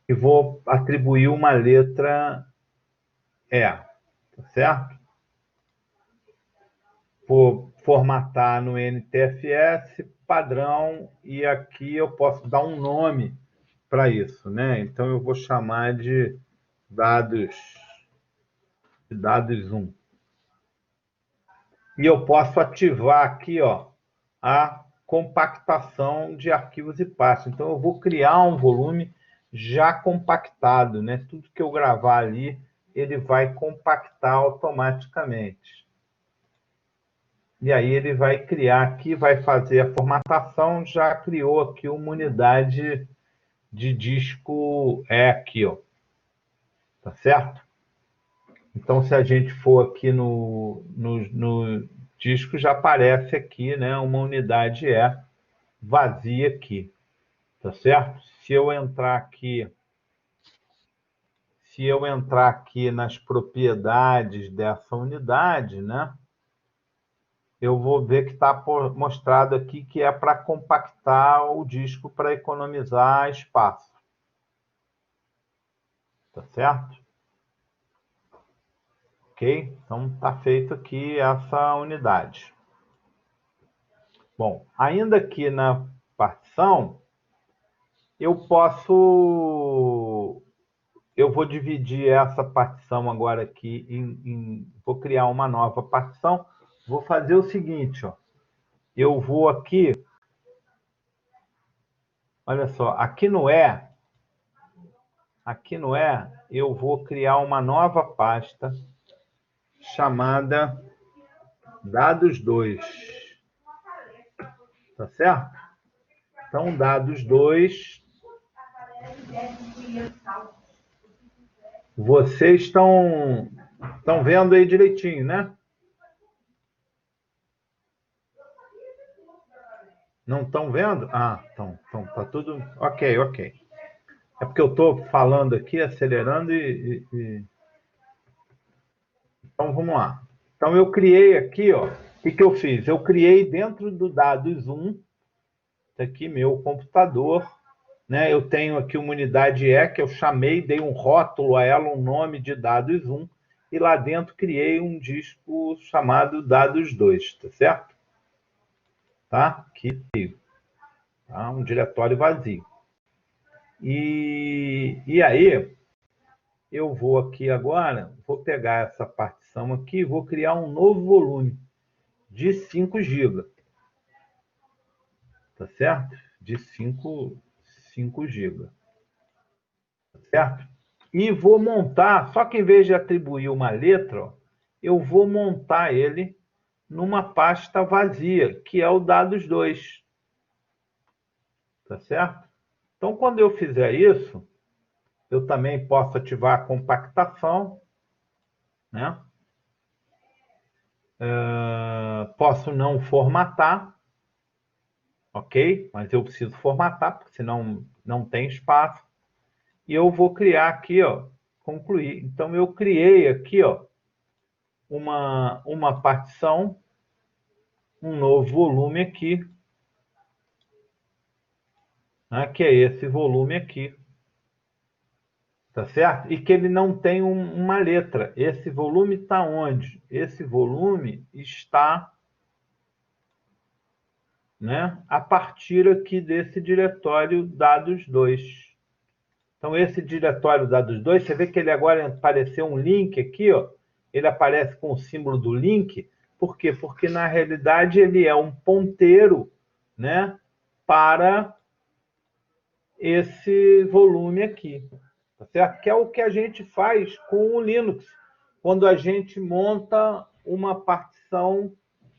e vou atribuir uma letra E, tá certo? Vou formatar no NTFS, padrão, e aqui eu posso dar um nome para isso, né? Então eu vou chamar de dados 1. E eu posso ativar aqui, ó, a compactação de arquivos e pastas. Então eu vou criar um volume já compactado, né? Tudo que eu gravar ali, ele vai compactar automaticamente. E aí ele vai criar aqui, vai fazer a formatação, já criou aqui uma unidade de disco aqui, ó. Tá certo? Então, se a gente for aqui no disco, já aparece aqui, né, uma unidade vazia aqui, tá certo? Se eu entrar aqui nas propriedades dessa unidade, né, eu vou ver que está mostrado aqui que é para compactar o disco para economizar espaço. Tá certo? Ok? Então, está feito aqui essa unidade. Bom, ainda aqui na partição, eu vou dividir essa partição agora aqui vou criar uma nova partição. Vou fazer o seguinte, ó. Eu vou aqui, olha só, aqui no eu vou criar uma nova pasta chamada dados2, tá certo? Então, dados2, vocês estão vendo aí direitinho, né? Não estão vendo? Ah, então tá tudo ok. É porque eu estou falando aqui, acelerando Então, vamos lá. Então, eu criei aqui, ó. O que eu fiz? Eu criei dentro do dados1, tá aqui meu computador, né? Eu tenho aqui uma unidade que eu chamei, dei um rótulo a ela, um nome de dados1, e lá dentro criei um disco chamado dados2, tá certo? Tá? Aqui, tá? Um diretório vazio. E aí, eu vou aqui agora, vou pegar essa partição aqui e vou criar um novo volume de 5 GB. Tá certo? De 5 GB. Tá certo? E vou montar, só que em vez de atribuir uma letra, ó, eu vou montar ele numa pasta vazia, que é o dados2. Tá certo? Então, quando eu fizer isso, eu também posso ativar a compactação, né? Posso não formatar, ok? Mas eu preciso formatar, porque senão não tem espaço. E eu vou criar aqui, ó, concluir. Então, eu criei aqui, ó, uma partição, um novo volume aqui, né, que é esse volume aqui. Tá certo? E que ele não tem uma letra. Esse volume está onde? Esse volume está, né, a partir aqui desse diretório dados2. Então, esse diretório dados2, você vê que ele agora apareceu um link aqui, ó, ele aparece com o símbolo do link. Por quê? Porque, na realidade, ele é um ponteiro, né, para esse volume aqui. Tá certo? Que é o que a gente faz com o Linux, quando a gente monta uma partição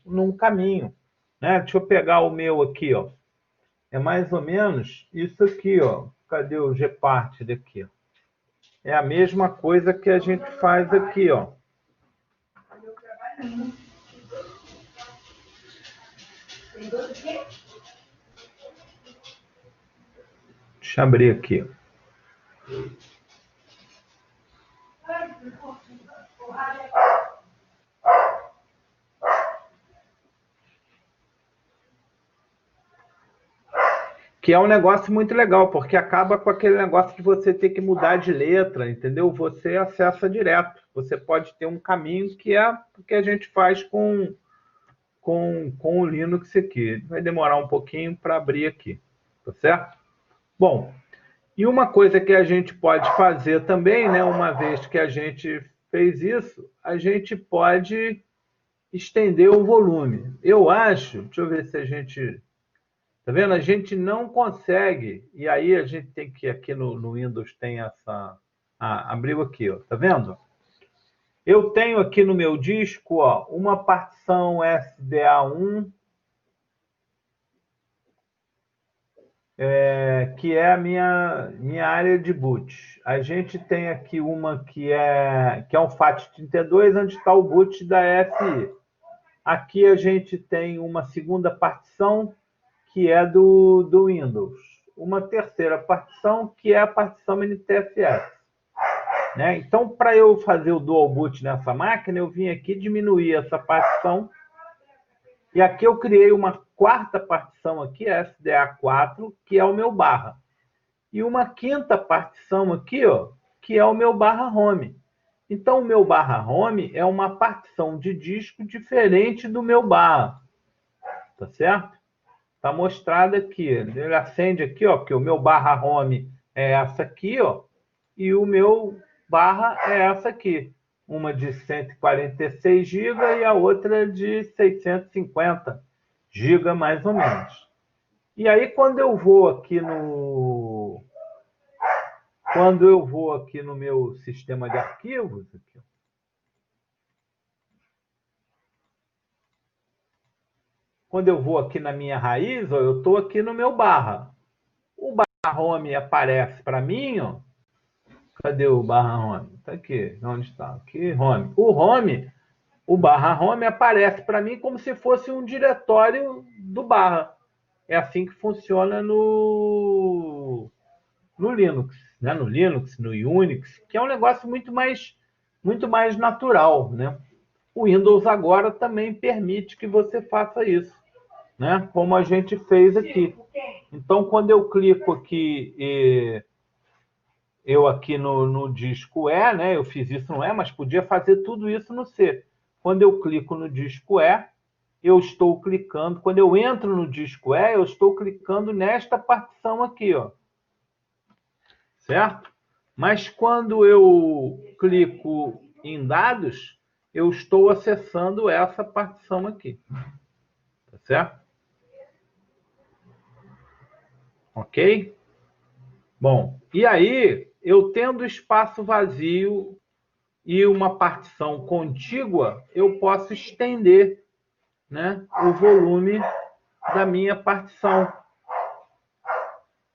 num caminho. Né? Deixa eu pegar o meu aqui, ó. É mais ou menos isso aqui, ó. Cadê o gpart daqui? É a mesma coisa que a gente faz aqui, ó. Deixa eu abrir aqui. Que é um negócio muito legal, porque acaba com aquele negócio de você ter que mudar de letra, entendeu? Você acessa direto. Você pode ter um caminho que é o que a gente faz com o Linux aqui. Vai demorar um pouquinho para abrir aqui, tá certo? Bom, e uma coisa que a gente pode fazer também, né, uma vez que a gente fez isso, a gente pode estender o volume. Eu acho, deixa eu ver se a gente... Tá vendo? A gente não consegue, e aí a gente tem que, aqui no Windows tem essa... Ah, abriu aqui, ó, tá vendo? Eu tenho aqui no meu disco, ó, uma partição SDA1, que é a minha área de boot. A gente tem aqui uma que é um FAT32, onde está o boot da FI. Aqui a gente tem uma segunda partição, que é do Windows. Uma terceira partição, que é a partição NTFS. Né? Então, para eu fazer o dual boot nessa máquina, eu vim aqui diminuir essa partição. E aqui eu criei uma quarta partição aqui, a SDA4, que é o meu barra. E uma quinta partição aqui, ó, que é o meu barra home. Então, o meu barra home é uma partição de disco diferente do meu barra. Tá certo? Está mostrado aqui. Ele acende aqui, ó, que o meu barra home é essa aqui, ó, e o meu barra é essa aqui. Uma de 146 GB e a outra de 650 GB, mais ou menos. E aí, quando eu vou aqui no meu sistema de arquivos, aqui, quando eu vou aqui na minha raiz, ó, eu estou aqui no meu barra. O barra home aparece para mim, ó. Cadê o barra home? Está aqui. Onde está? Aqui, home. O barra home aparece para mim como se fosse um diretório do barra. É assim que funciona no Linux, né? No Linux, no Unix, que é um negócio muito mais natural, né? O Windows agora também permite que você faça isso, né? Como a gente fez aqui. Então, quando eu clico aqui eu aqui no disco E, né? Eu fiz isso no E, mas podia fazer tudo isso no C. Quando eu clico no disco E, eu estou clicando. Quando eu entro no disco E, eu estou clicando nesta partição aqui, ó. Certo? Mas quando eu clico em dados, eu estou acessando essa partição aqui. Tá certo? Ok? Bom, e aí, eu tendo espaço vazio e uma partição contígua, eu posso estender, né, o volume da minha partição.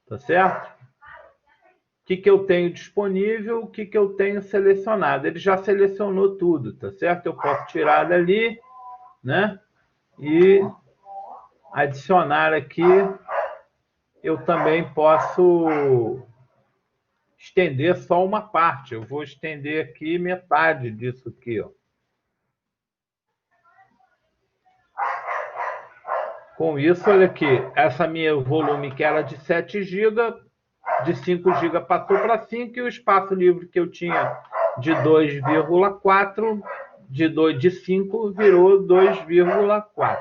Tá certo? O que eu tenho disponível, o que eu tenho selecionado. Ele já selecionou tudo, tá certo? Eu posso tirar dali, né? E adicionar aqui. Eu também posso estender só uma parte. Eu vou estender aqui metade disso aqui, ó. Com isso, olha aqui, essa minha volume que era de 7 GB, de 5 GB passou para 5 e o espaço livre que eu tinha de 2,4, de 5 virou 2,4.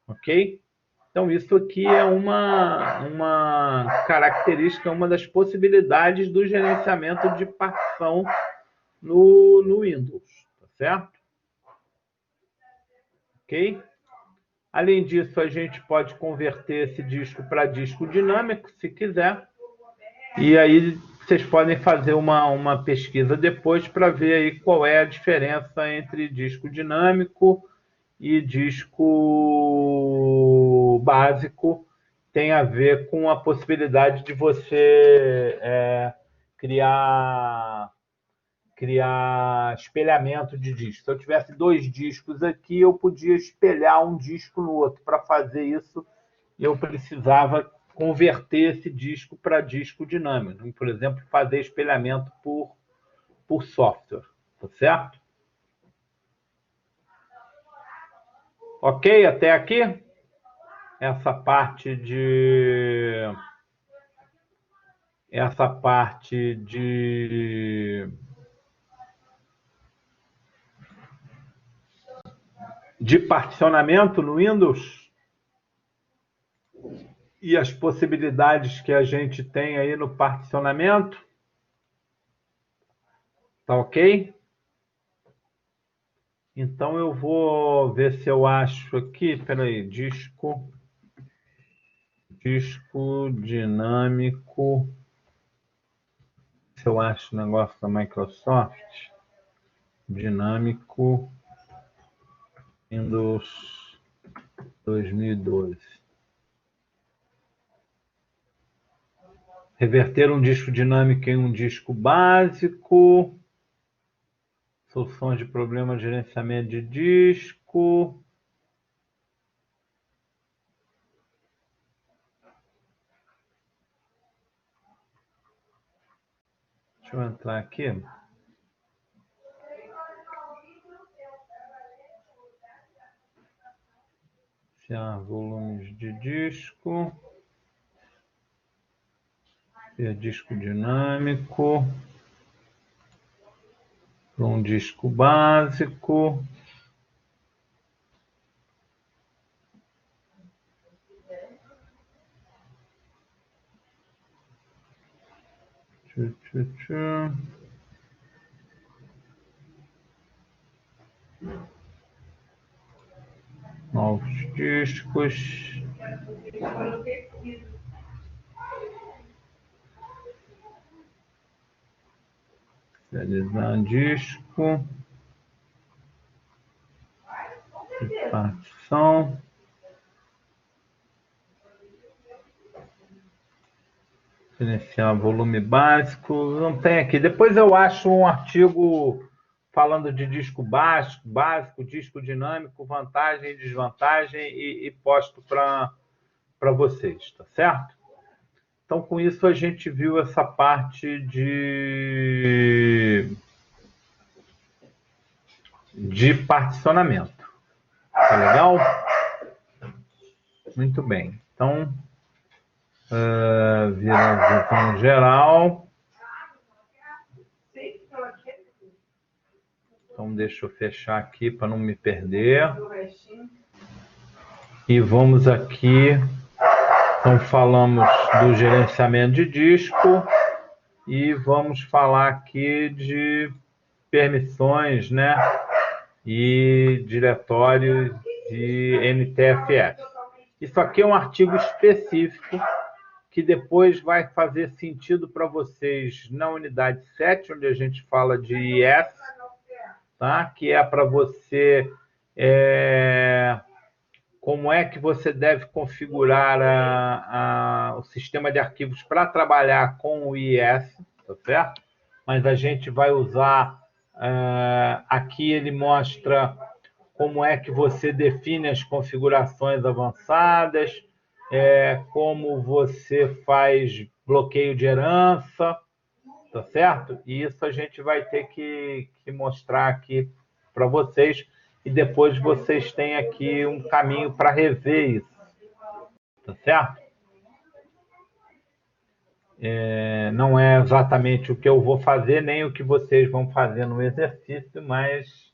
Ok? Então, isso aqui é uma característica, uma das possibilidades do gerenciamento de partição no Windows. Tá certo? Ok? Além disso, a gente pode converter esse disco para disco dinâmico, se quiser. E aí vocês podem fazer uma pesquisa depois para ver aí qual é a diferença entre disco dinâmico e disco básico. Tem a ver com a possibilidade de você criar espelhamento de disco. Se eu tivesse 2 discos aqui, eu podia espelhar um disco no outro. Para fazer isso, eu precisava converter esse disco para disco dinâmico. Por exemplo, fazer espelhamento por software. Tá certo? Ok? Até aqui? Essa parte de particionamento no Windows e as possibilidades que a gente tem aí no particionamento. Tá ok? Então eu vou ver se eu acho aqui, peraí, disco dinâmico. Se eu acho o negócio da Microsoft, dinâmico Windows 2012. Reverter um disco dinâmico em um disco básico. Soluções de problema de gerenciamento de disco. Deixa eu entrar aqui. Volumes de disco. Disco dinâmico. Para um disco básico. Novos discos. Realizar disco. Partição. Silenciar volume básico. Não tem aqui. Depois eu acho um artigo falando de disco básico, disco dinâmico, vantagem e desvantagem e posto para vocês, tá certo? Então, com isso, a gente viu essa parte de particionamento. Tá legal? Muito bem. Então, vira a visão geral. Então, deixa eu fechar aqui para não me perder. E vamos aqui. Então, falamos do gerenciamento de disco e vamos falar aqui de permissões, né? E diretórios de NTFS. Isso aqui é um artigo específico que depois vai fazer sentido para vocês na unidade 7, onde a gente fala de IS, tá? Que é para você... como é que você deve configurar o sistema de arquivos para trabalhar com o IIS, tá certo? Mas a gente vai usar... aqui ele mostra como é que você define as configurações avançadas, como você faz bloqueio de herança, tá certo? E isso a gente vai ter que mostrar aqui para vocês, e depois vocês têm aqui um caminho para rever isso, tá certo? Não é exatamente o que eu vou fazer, nem o que vocês vão fazer no exercício, mas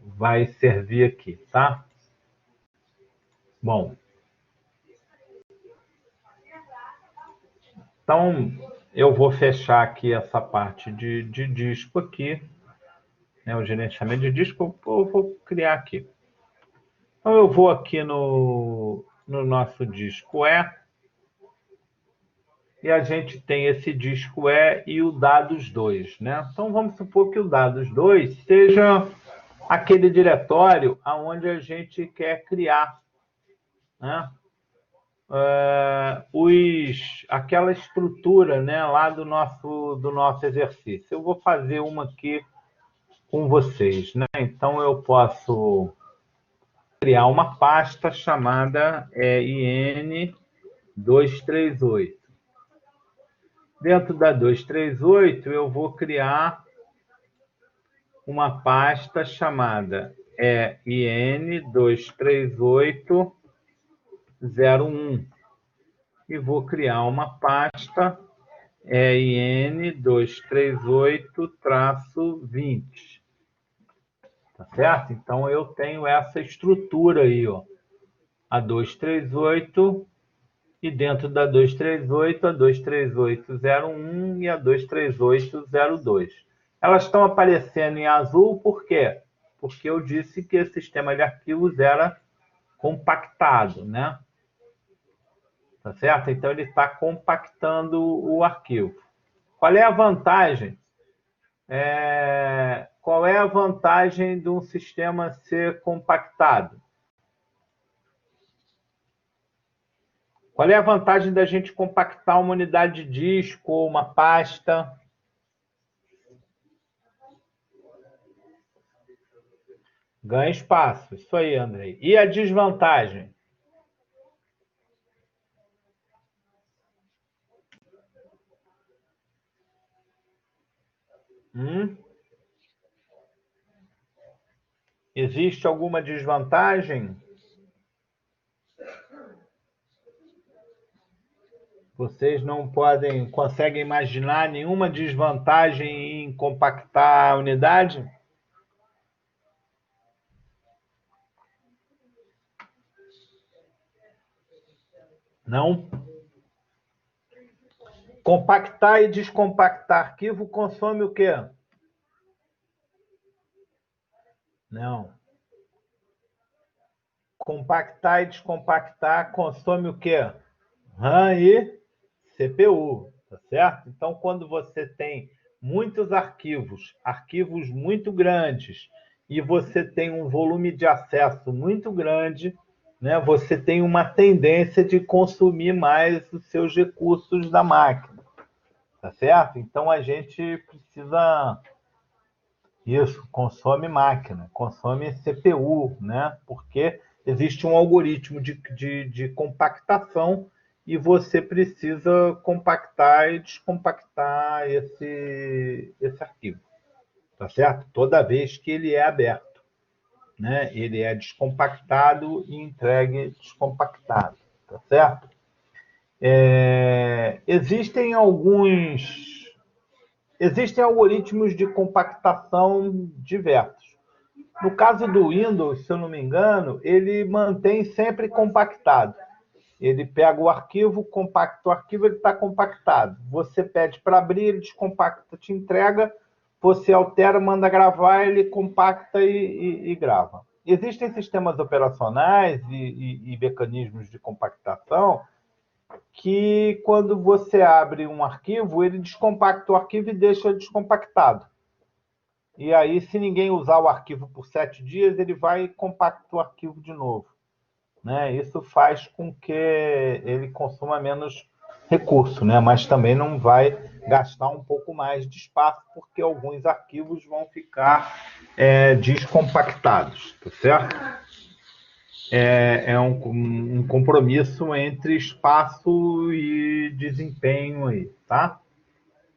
vai servir aqui, tá? Bom. Então, eu vou fechar aqui essa parte de disco aqui, né? O gerenciamento de disco, eu vou criar aqui. Então, eu vou aqui no nosso disco e a gente tem esse disco e o dados 2, né? Então, vamos supor que o dados 2 seja aquele diretório onde a gente quer criar, né? aquela estrutura, né, lá do nosso exercício. Eu vou fazer uma aqui com vocês, né? Então eu posso criar uma pasta chamada IN238. Dentro da 238 eu vou criar uma pasta chamada IN23801 e vou criar uma pasta IN238-20. Tá certo? Então eu tenho essa estrutura aí, ó, a 238 e dentro da 238 a 23801 e a 23802. Elas estão aparecendo em azul por quê? Porque eu disse que esse sistema de arquivos era compactado, né? Tá certo? Então ele está compactando o arquivo. Qual é a vantagem? Qual é a vantagem de um sistema ser compactado? Qual é a vantagem da gente compactar uma unidade de disco ou uma pasta? Ganha espaço. Isso aí, Andrei. E a desvantagem? Existe alguma desvantagem? Vocês não conseguem imaginar nenhuma desvantagem em compactar a unidade? Não? Compactar e descompactar arquivo consome o quê? Não. Compactar e descompactar consome o quê? RAM e CPU, tá certo? Então, quando você tem muitos arquivos muito grandes, e você tem um volume de acesso muito grande, né, você tem uma tendência de consumir mais os seus recursos da máquina, tá certo? Então, a gente precisa... Isso, consome máquina, consome CPU, né? Porque existe um algoritmo de compactação e você precisa compactar e descompactar esse arquivo, tá certo? Toda vez que ele é aberto, né? Ele é descompactado e entregue descompactado, tá certo? Existem algoritmos de compactação diversos. No caso do Windows, se eu não me engano, ele mantém sempre compactado. Ele pega o arquivo, compacta o arquivo, ele está compactado. Você pede para abrir, ele descompacta, te entrega, você altera, manda gravar, ele compacta e grava. Existem sistemas operacionais e mecanismos de compactação que, quando você abre um arquivo, ele descompacta o arquivo e deixa descompactado. E aí, se ninguém usar o arquivo por 7 dias, ele vai e compacta o arquivo de novo, né? Isso faz com que ele consuma menos recurso, né? Mas também não vai gastar um pouco mais de espaço, porque alguns arquivos vão ficar descompactados, tá certo? É um compromisso entre espaço e desempenho aí, tá?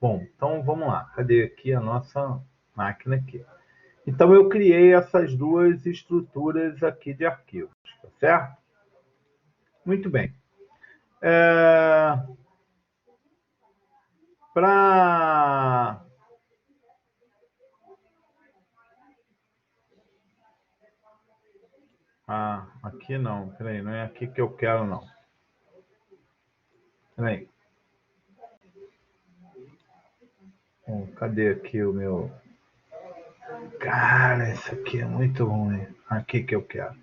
Bom, então vamos lá. Cadê aqui a nossa máquina aqui? Então eu criei essas duas estruturas aqui de arquivos, tá certo? Muito bem. Para... aqui não. Peraí, não é aqui que eu quero, não. Peraí. Bom, cadê aqui o meu... Cara, isso aqui é muito ruim. Aqui que eu quero.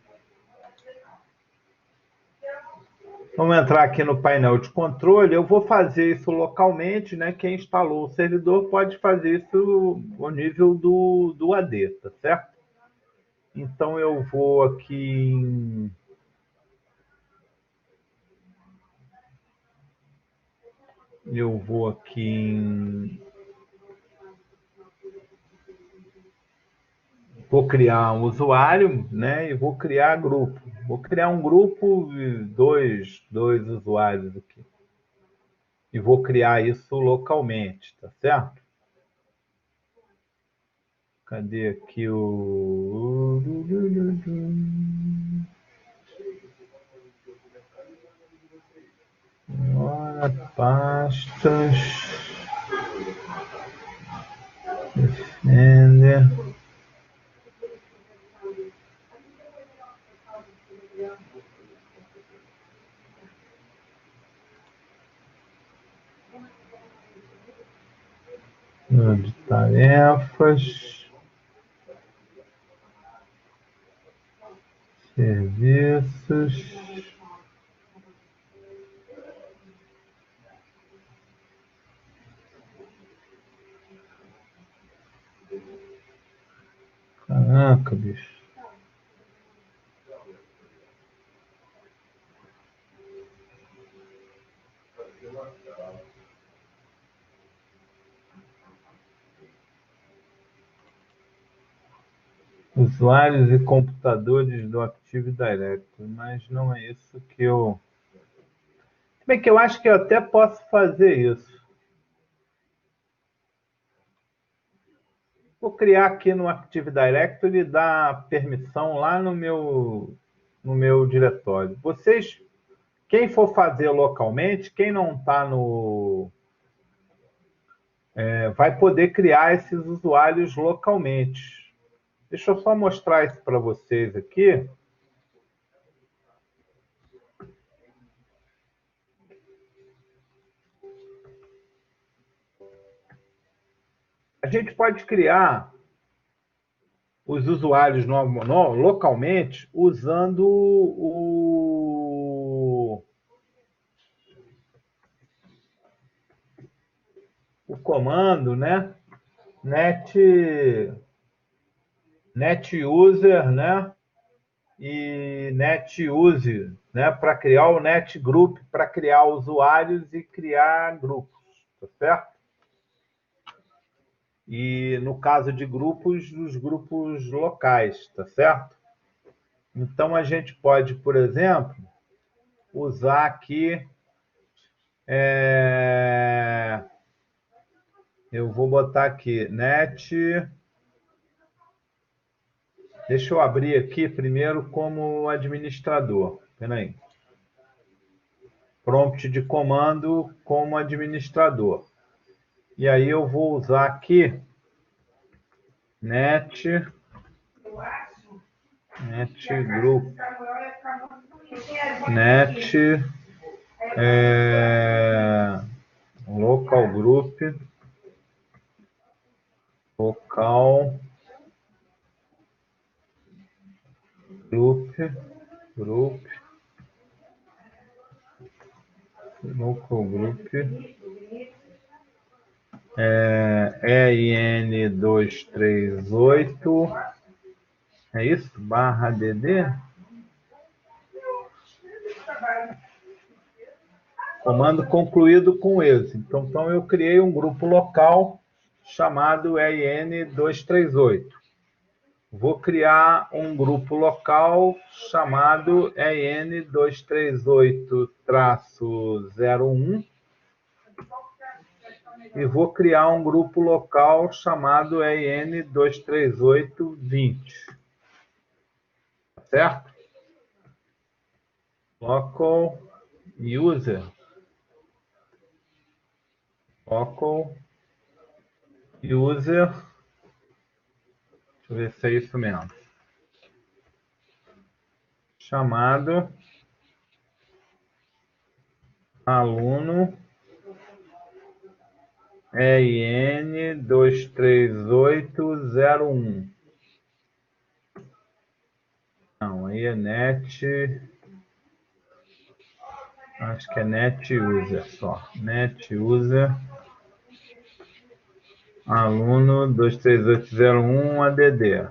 Vamos entrar aqui no painel de controle. Eu vou fazer isso localmente, né? Quem instalou o servidor pode fazer isso ao nível do AD, tá certo? Então eu vou aqui Eu vou aqui em... Vou criar um usuário, né? E vou criar grupo. Vou criar um grupo e dois usuários aqui. E vou criar isso localmente, tá certo? Cadê aqui o... Ora, pastas... Defender... de tarefas... Serviços... Caraca, bicho. Usuários e computadores do Active Directory, mas não é isso que eu... Bem que eu acho que eu até posso fazer isso. Vou criar aqui no Active Directory e dar permissão lá no meu diretório. Vocês, quem for fazer localmente, quem não está no... vai poder criar esses usuários localmente. Deixa eu só mostrar isso para vocês aqui. A gente pode criar os usuários localmente usando o comando, né? Netuser, né? E netuse, né? Para criar o netgroup, para criar usuários e criar grupos, tá certo? E no caso de grupos, os grupos locais, tá certo? Então a gente pode, por exemplo, usar aqui... eu vou botar aqui, Deixa eu abrir aqui primeiro como administrador. Espera aí. Prompt de comando como administrador. E aí eu vou usar aqui group, local group, local group, local group, EIN238, é isso? /DD. Comando concluído com êxito. Então eu criei um grupo local chamado EIN238. Vou criar um grupo local chamado EN238-01 e vou criar um grupo local chamado EN238-20. Certo? Local user. Local user. Deixa eu ver se é isso mesmo. Chamado aluno EIN238-01. Não, aí é acho que é netuser só. Netuser aluno 23801 ADD.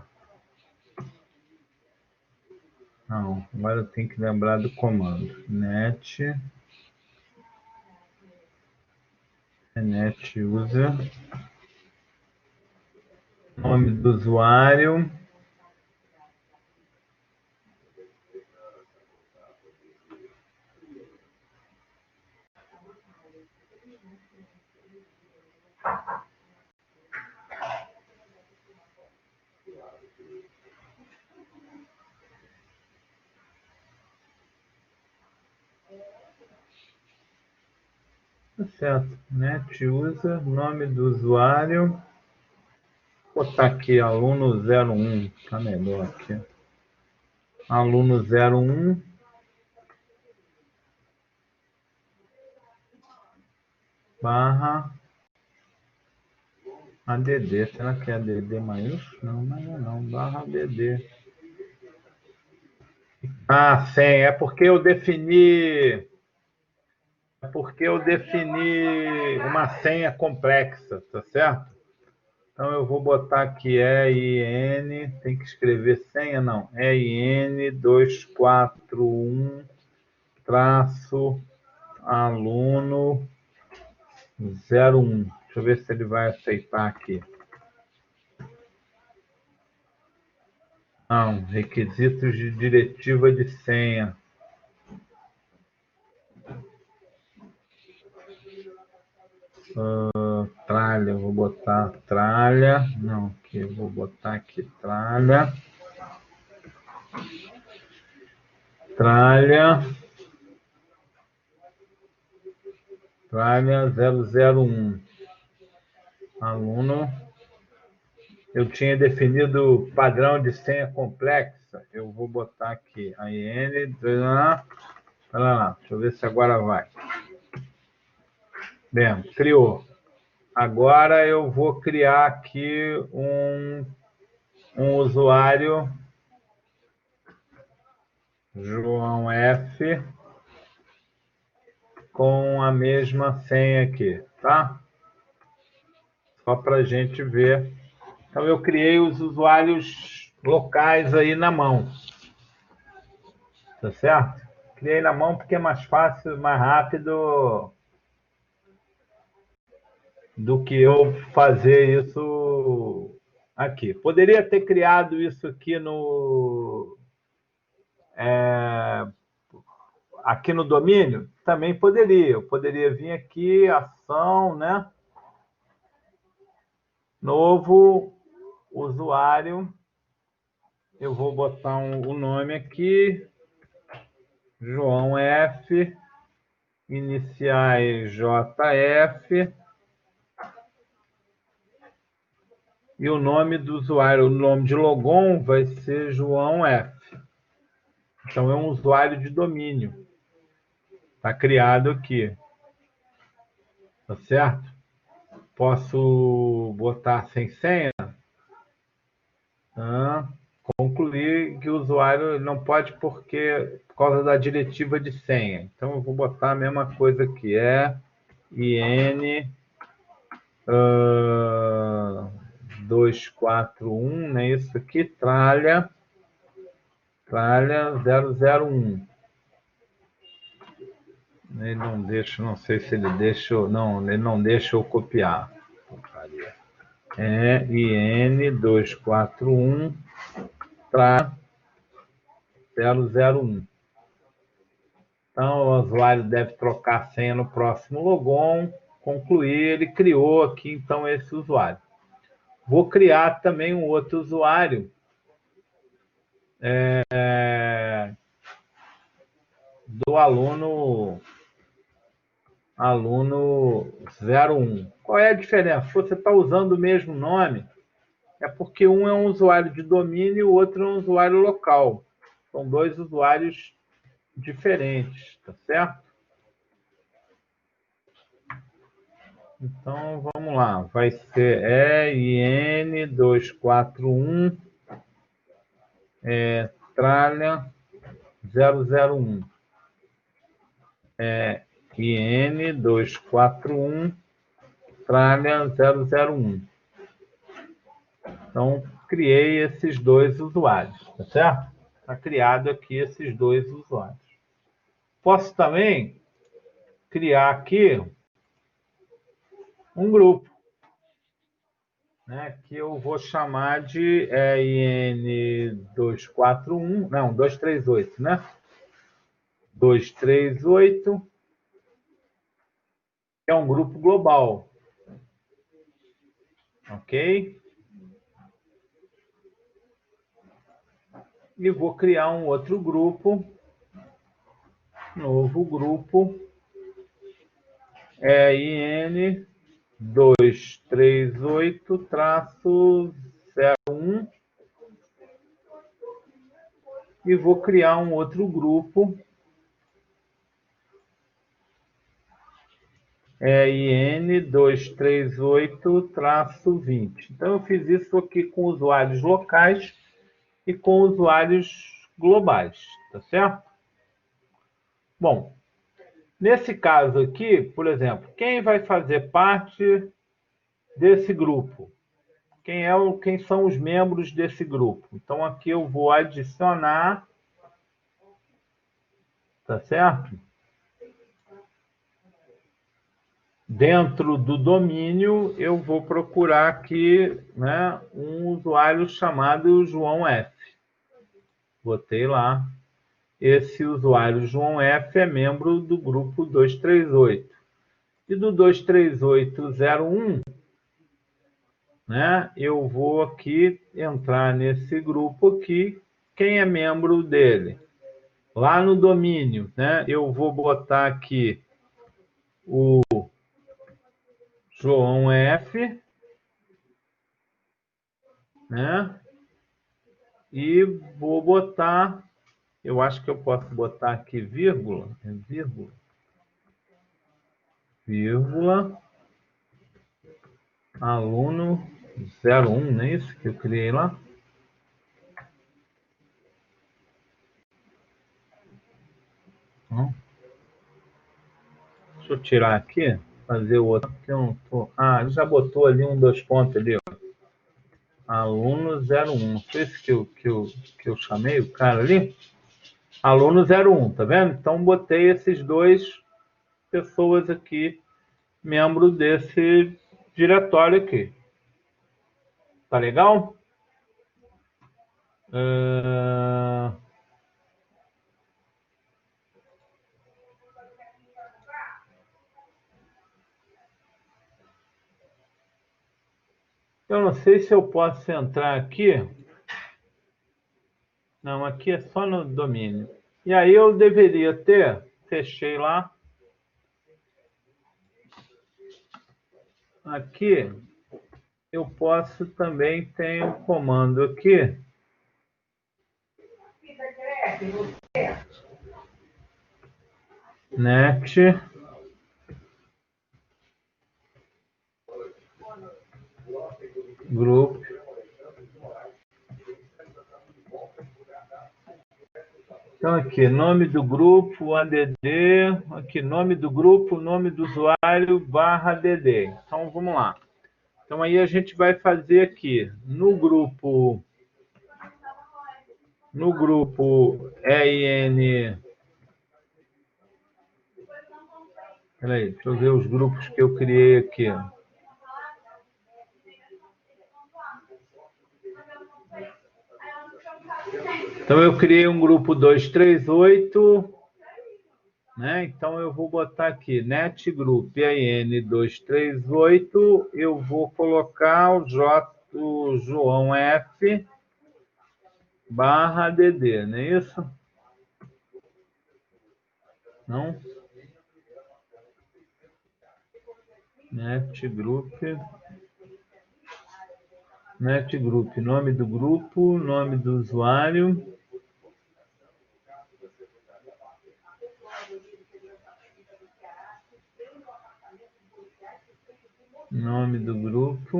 Não, agora eu tenho que lembrar do comando. NetUser, nome do usuário, tá certo, NetUser, nome do usuário, vou botar aqui aluno 01, tá melhor aqui, aluno 01, barra ADD, será que é ADD maiúsculo? Não, mas não, barra ADD. Ah, senha, é porque eu defini uma senha complexa, tá certo? Então eu vou botar aqui EIN, tem que escrever senha, não, EIN 241 traço aluno 01. Deixa eu ver se ele vai aceitar aqui. Não, requisitos de diretiva de senha. Tralha, eu vou botar tralha. Não, aqui eu vou botar aqui tralha. Tralha 001. Aluno. Eu tinha definido padrão de senha complexa. Eu vou botar aqui a IN. Olha lá, deixa eu ver se agora vai. Bem, criou. Agora eu vou criar aqui um usuário João F com a mesma senha aqui, tá? Só para a gente ver. Então eu criei os usuários locais aí na mão, tá certo? Criei na mão porque é mais fácil, mais rápido do que eu fazer isso aqui. Poderia ter criado isso aqui aqui no domínio? Também poderia. Eu poderia vir aqui, ação, né? Novo usuário. Eu vou botar o nome aqui, João F, iniciais JF, e o nome do usuário, o nome de logon vai ser João F. Então é um usuário de domínio. Está criado aqui. Tá certo? Posso botar sem senha? Concluir que o usuário não pode por causa da diretiva de senha. Então eu vou botar a mesma coisa que é IN 241, né? Isso aqui, tralha 001. Ele não deixa, não sei se ele deixa ou não, ele não deixa eu copiar. É IN 241 tralha 001. Então, o usuário deve trocar a senha no próximo logon. Concluir, ele criou aqui, então, esse usuário. Vou criar também um outro usuário do aluno 01. Qual é a diferença? Se você está usando o mesmo nome, é porque um é um usuário de domínio e o outro é um usuário local. São dois usuários diferentes, tá certo? Então, vamos lá. Vai ser EIN 241 tralha 001. IN 241 tralha 001. Então, criei esses dois usuários, tá certo? Está criado aqui esses dois usuários. Posso também criar aqui um grupo, né, que eu vou chamar de EIN241, não, 238, né? 238, que é um grupo global, ok? E vou criar um outro grupo, novo grupo, EIN 238-01, e vou criar um outro grupo, EIN 238-20. Então, eu fiz isso aqui com usuários locais e com usuários globais, tá certo? Bom, nesse caso aqui, por exemplo, quem vai fazer parte desse grupo? Quem são os membros desse grupo? Então, aqui eu vou adicionar, tá certo? Dentro do domínio, eu vou procurar aqui, né, um usuário chamado João F. Botei lá. Esse usuário João F é membro do grupo 238. E do 23801, né, eu vou aqui entrar nesse grupo aqui. Quem é membro dele? Lá no domínio, né, eu vou botar aqui o João F, né, e vou botar, eu acho que eu posso botar aqui vírgula, vírgula, aluno 01, não é isso que eu criei lá? Não. Deixa eu tirar aqui, fazer o outro, porque eu não tô... Ah, já botou ali um dois pontos ali, ó. Aluno 01. Foi esse que eu chamei o cara ali? Aluno 01, tá vendo? Então, botei esses dois pessoas aqui, membro desse diretório aqui. Tá legal? Eu não sei se eu posso entrar aqui. Não, aqui é só no domínio. E aí eu deveria ter, fechei lá. Aqui eu posso também ter um comando aqui. Net group. Então aqui, nome do grupo, ADD, aqui, nome do grupo, nome do usuário, /ADD. Então vamos lá. Então aí a gente vai fazer aqui, no grupo EIN. Peraí, deixa eu ver os grupos que eu criei aqui. Então eu criei um grupo 238, né? Então eu vou botar aqui net group EIN 238, eu vou colocar o João F /ADD, não é isso? Não? Net group, nome do grupo, nome do usuário. Nome do grupo,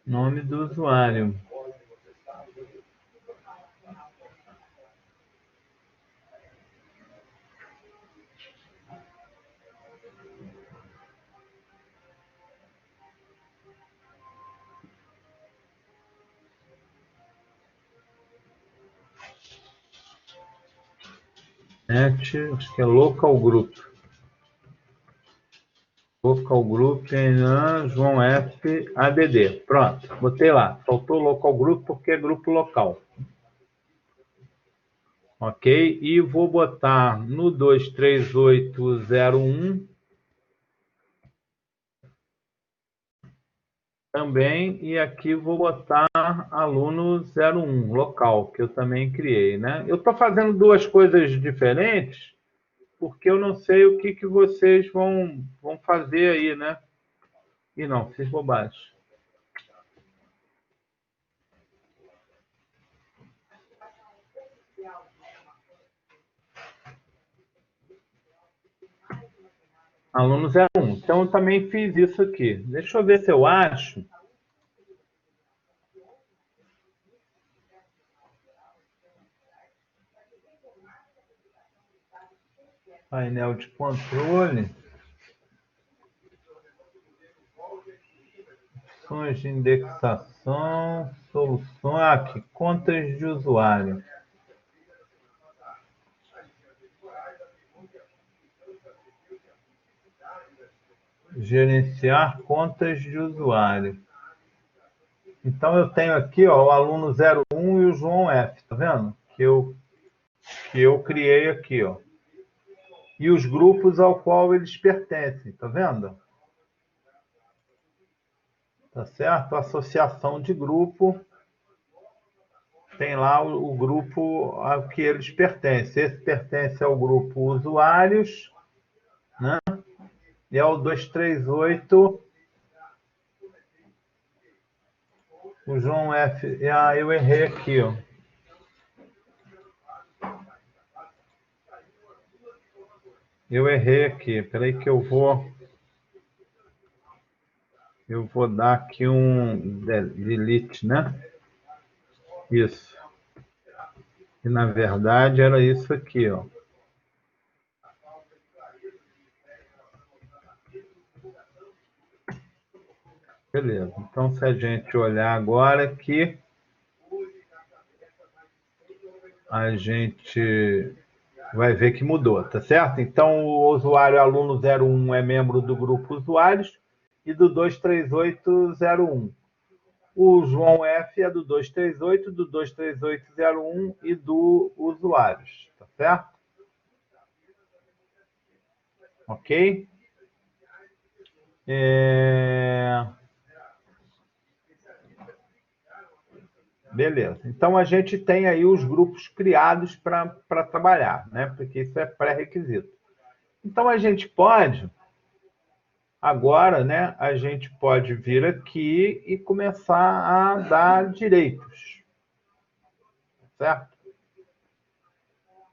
nome do usuário. Net, acho que é local group. Local group, João F, ADD. Pronto, botei lá. Faltou local group porque é grupo local. Ok? E vou botar no 23801 também. E aqui vou botar aluno 01, local, que eu também criei, né? Eu estou fazendo duas coisas diferentes porque eu não sei o que vocês vão fazer aí, né? E não, fiz bobagem. Aluno 01. Então, eu também fiz isso aqui. Deixa eu ver se eu acho. Painel de controle. Opções de indexação. Soluções. Aqui, contas de usuário. Gerenciar contas de usuário. Então, eu tenho aqui ó, o aluno 01 e o João F. Tá vendo? Que eu criei aqui, ó. E os grupos ao qual eles pertencem. Tá vendo? Tá certo? Associação de grupo. Tem lá o grupo ao que eles pertencem. Esse pertence ao grupo usuários, né? E é o 238. O João F. Ah, eu errei aqui, ó. Eu errei aqui. Espera aí que eu vou dar aqui um delete, né? Isso. E na verdade era isso aqui, ó. Beleza. Então, se a gente olhar agora aqui, a gente vai ver que mudou, tá certo? Então, o usuário aluno 01 é membro do grupo usuários e do 23801. O João F é do 238, do 23801 e do usuários, tá certo? Ok? Beleza. Então, a gente tem aí os grupos criados para trabalhar, né? Porque isso é pré-requisito. Então, a gente pode, agora, né? A gente pode vir aqui e começar a dar direitos, certo?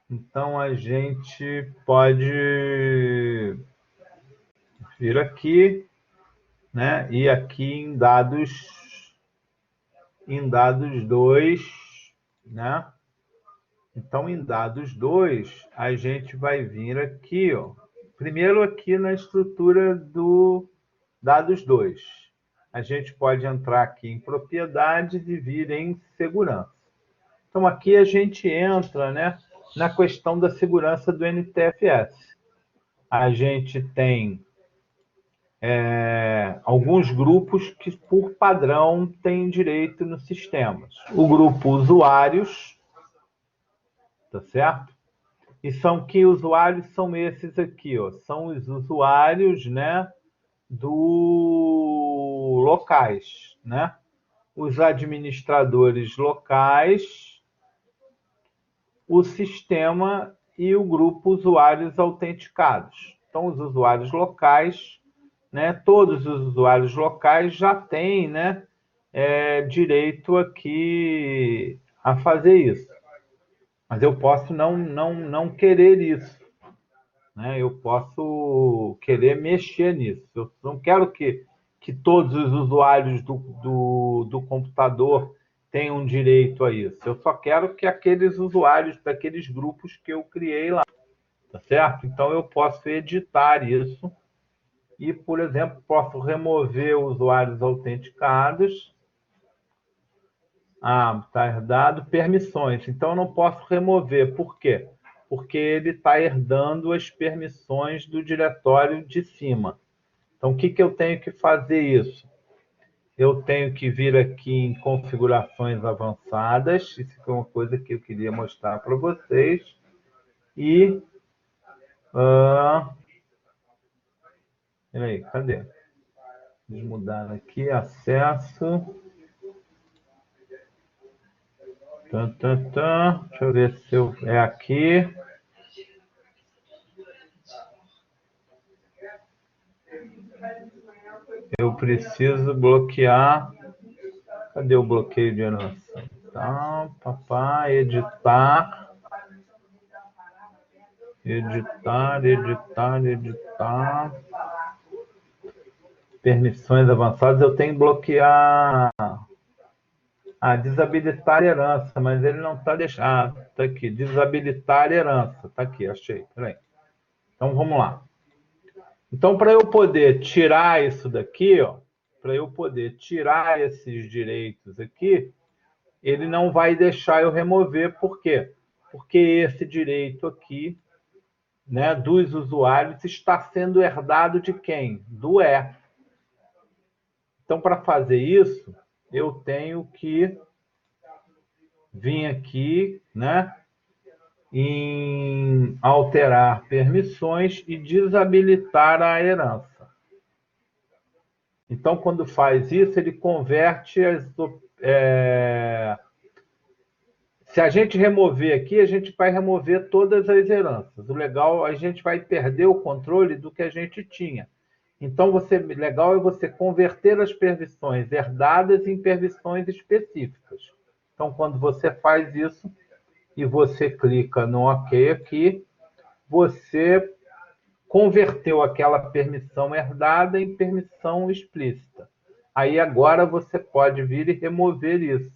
Então, a gente pode vir aqui, né? E aqui em dados 2, né? Então, em dados 2, a gente vai vir aqui, ó. Primeiro aqui na estrutura do dados 2. A gente pode entrar aqui em propriedades e vir em segurança. Então, aqui a gente entra, né, na questão da segurança do NTFS. A gente tem alguns grupos que, por padrão, têm direito nos sistemas. O grupo usuários, tá certo? E são que usuários são esses aqui, ó? São os usuários, né, do locais, né? Os administradores locais, o sistema e o grupo usuários autenticados. Então, os usuários locais, né? Todos os usuários locais já têm, né, direito aqui a fazer isso. Mas eu posso não querer isso, né? Eu posso querer mexer nisso. Eu não quero que todos os usuários do computador tenham direito a isso. Eu só quero que aqueles usuários daqueles grupos que eu criei lá, tá certo? Então, eu posso editar isso e, por exemplo, posso remover usuários autenticados. Ah, está herdado permissões. Então, eu não posso remover. Por quê? Porque ele está herdando as permissões do diretório de cima. Então, o que eu tenho que fazer isso? Eu tenho que vir aqui em configurações avançadas. Isso é uma coisa que eu queria mostrar para vocês. E... peraí, cadê? Vamos mudar aqui, acesso. Deixa eu ver se é aqui. Eu preciso bloquear. Cadê o bloqueio de herança? Tá, papai, editar. Editar. Permissões avançadas. Eu tenho que bloquear. Desabilitar a herança, mas ele não está deixando. Está aqui, desabilitar a herança. Está aqui, achei. Peraí. Então, vamos lá. Então, para eu poder tirar isso daqui, ó, para eu poder tirar esses direitos aqui, ele não vai deixar eu remover. Por quê? Porque esse direito aqui, né, dos usuários está sendo herdado de quem? Do E. Então, para fazer isso, eu tenho que vir aqui, né, em alterar permissões e desabilitar a herança. Então, quando faz isso, ele converte se a gente remover aqui, a gente vai remover todas as heranças. O legal, a gente vai perder o controle do que a gente tinha. Então, legal é você converter as permissões herdadas em permissões específicas. Então, quando você faz isso e você clica no OK aqui, você converteu aquela permissão herdada em permissão explícita. Aí agora você pode vir e remover isso.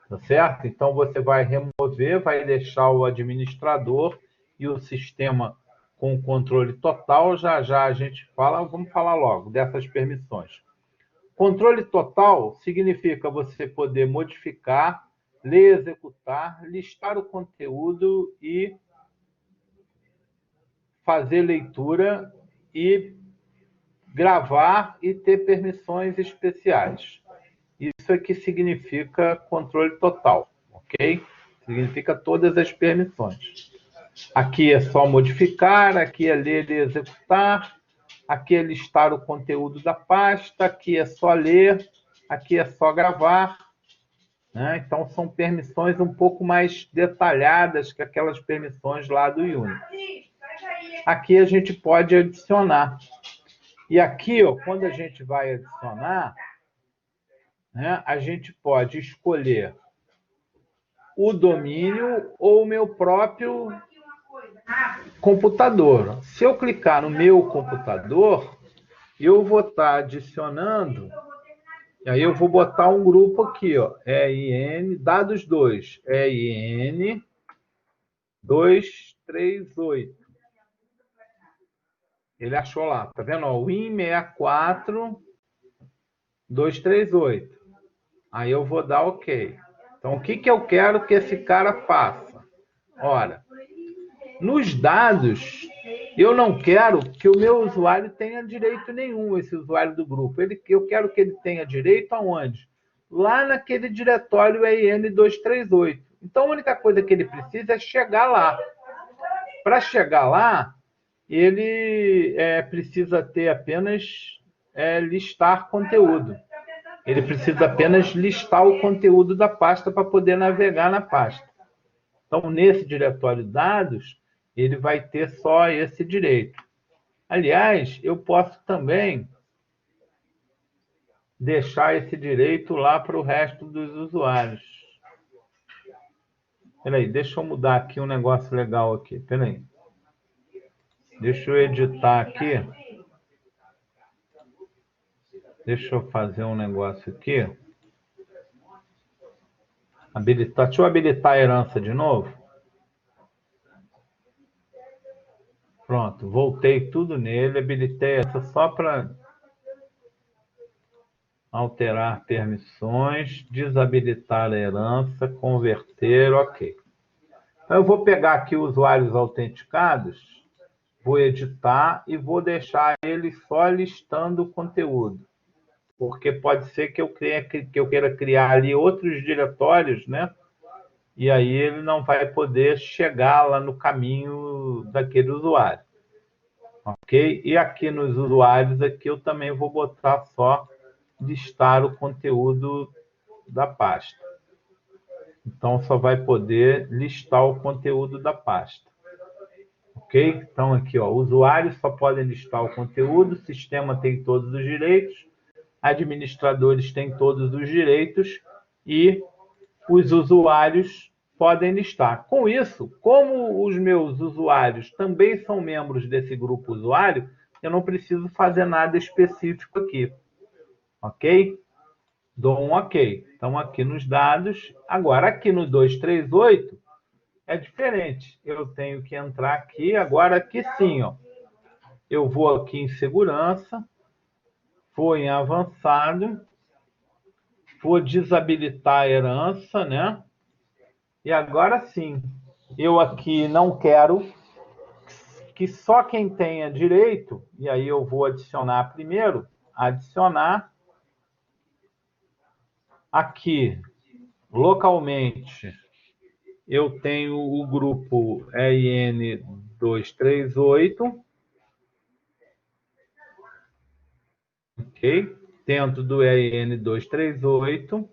Tá certo? Então você vai remover, vai deixar o administrador e o sistema com controle total. Já já a gente fala, vamos falar logo dessas permissões. Controle total significa você poder modificar, ler, executar, listar o conteúdo e fazer leitura e gravar e ter permissões especiais. Isso é que significa controle total, ok? Significa todas as permissões. Aqui é só modificar, aqui é ler e executar, aqui é listar o conteúdo da pasta, aqui é só ler, aqui é só gravar. Né? Então, são permissões um pouco mais detalhadas que aquelas permissões lá do Unity. Aqui a gente pode adicionar. E aqui, ó, quando a gente vai adicionar, né, a gente pode escolher o domínio ou o meu próprio computador. Se eu clicar no meu computador, eu vou estar adicionando, e aí eu vou botar um grupo aqui, ó, EIN, dados 2, EIN 238. Ele achou lá, tá vendo? Ó, Win64 238. Aí eu vou dar OK. Então, o que eu quero que esse cara faça? Ora, nos dados, eu não quero que o meu usuário tenha direito nenhum, esse usuário do grupo. Eu quero que ele tenha direito aonde? Lá naquele diretório EIN238. Então, a única coisa que ele precisa é chegar lá. Para chegar lá, ele precisa ter apenas listar conteúdo. Ele precisa apenas listar o conteúdo da pasta para poder navegar na pasta. Então, nesse diretório dados, ele vai ter só esse direito. Aliás, eu posso também deixar esse direito lá para o resto dos usuários. Espera aí, deixa eu mudar aqui um negócio legal aqui. Espera aí. Deixa eu editar aqui. Deixa eu fazer um negócio aqui. Habilitar. Deixa eu habilitar a herança de novo. Pronto, voltei tudo nele, habilitei essa só para alterar permissões, desabilitar a herança, converter, OK. Então, eu vou pegar aqui usuários autenticados, vou editar e vou deixar ele só listando o conteúdo. Porque pode ser que eu queira criar ali outros diretórios, né? E aí ele não vai poder chegar lá no caminho daquele usuário. Ok? E aqui nos usuários, aqui eu também vou botar só listar o conteúdo da pasta. Então, só vai poder listar o conteúdo da pasta. Ok? Então, aqui, ó, usuários só podem listar o conteúdo, o sistema tem todos os direitos, administradores têm todos os direitos e os usuários podem listar. Com isso, como os meus usuários também são membros desse grupo usuário, eu não preciso fazer nada específico aqui. Ok? Dou um OK. Então, aqui nos dados. Agora, aqui no 238, é diferente. Eu tenho que entrar aqui. Agora, aqui sim, ó. Eu vou aqui em segurança, vou em avançado, vou desabilitar a herança, né? E agora sim, eu aqui não quero que só quem tenha direito, e aí eu vou adicionar primeiro, adicionar aqui localmente. Eu tenho o grupo EIN 238, ok? Dentro do EIN 238,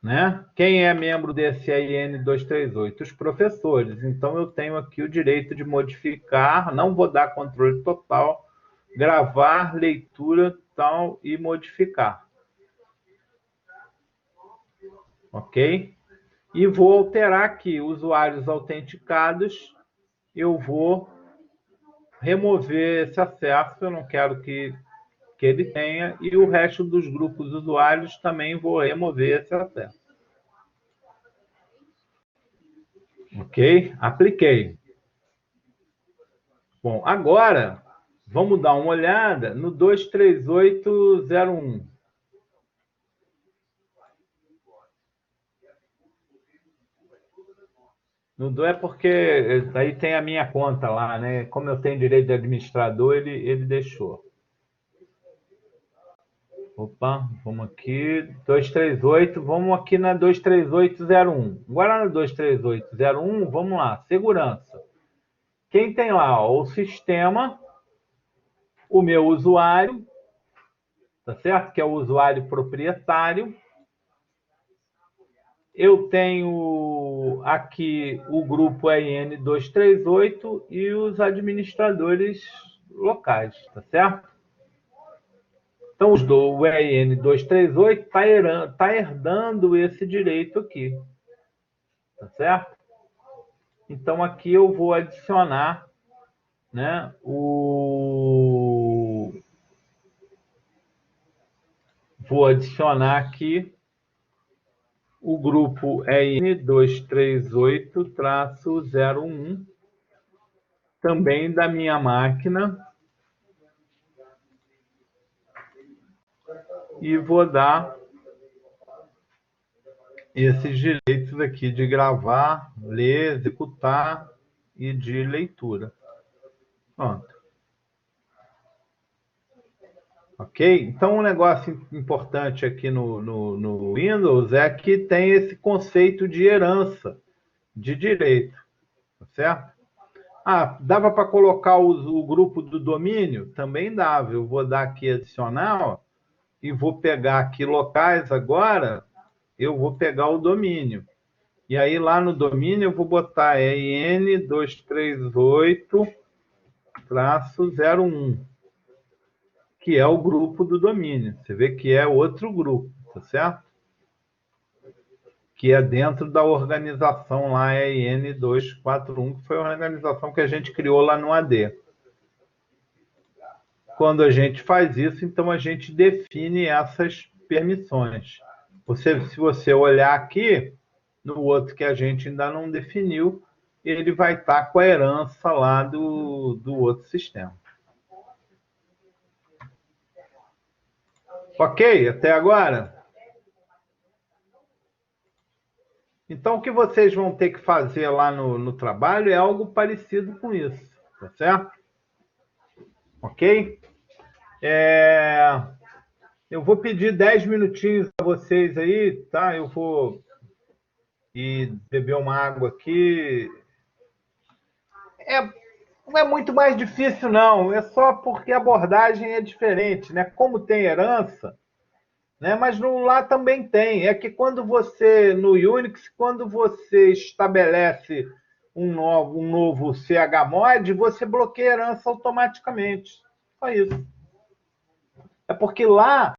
né? Quem é membro desse EIN 238? Os professores. Então, eu tenho aqui o direito de modificar, não vou dar controle total, gravar, leitura, tal, e modificar. Ok? E vou alterar aqui, usuários autenticados, eu vou remover esse acesso, eu não quero que ele tenha, e o resto dos grupos usuários também vou remover esse acesso. Ok? Apliquei. Bom, agora vamos dar uma olhada no 23801. No é porque aí tem a minha conta lá, né? Como eu tenho direito de administrador, ele deixou. Opa, vamos aqui, 238, vamos aqui na 23801. Agora na 23801, vamos lá, segurança. Quem tem lá? Ó, o sistema, o meu usuário, tá certo? Que é o usuário proprietário. Eu tenho aqui o grupo EIN 238 e os administradores locais, tá certo? Então, o EIN 238 está herdando esse direito aqui, tá certo? Então, aqui eu vou adicionar, né, vou adicionar aqui o grupo EIN 238-01, também da minha máquina, e vou dar esses direitos aqui de gravar, ler, executar e de leitura. Pronto. Ok? Então, um negócio importante aqui no Windows é que tem esse conceito de herança de direito, tá certo? Ah, dava para colocar o grupo do domínio? Também dava. Eu vou dar aqui adicional e vou pegar aqui locais agora, eu vou pegar o domínio. E aí lá no domínio eu vou botar EIN 238-01, que é o grupo do domínio. Você vê que é outro grupo, tá certo? Que é dentro da organização lá, EIN 241, que foi a organização que a gente criou lá no AD. Quando a gente faz isso, então a gente define essas permissões. Se você olhar aqui, no outro que a gente ainda não definiu, ele vai estar com a herança lá do outro sistema. Ok? Até agora? Então, o que vocês vão ter que fazer lá no trabalho é algo parecido com isso. tá certo? Ok? Eu vou pedir 10 minutinhos a vocês aí, tá? Eu vou ir beber uma água aqui. Não é muito mais difícil, não. É só porque a abordagem é diferente, né? Como tem herança, né? Mas no lá também tem. É que quando você, no Unix, quando você estabelece um novo chmod, você bloqueia a herança automaticamente. Só isso. É porque lá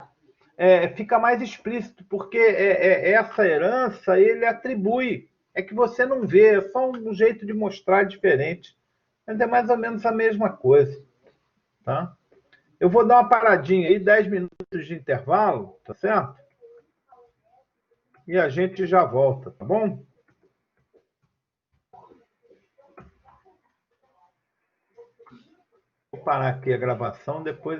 fica mais explícito, porque essa herança ele atribui. É que você não vê, é só um jeito de mostrar diferente. Mas é mais ou menos a mesma coisa, tá? Eu vou dar uma paradinha aí, 10 minutos de intervalo, tá certo? E a gente já volta, tá bom? Vou parar aqui a gravação, depois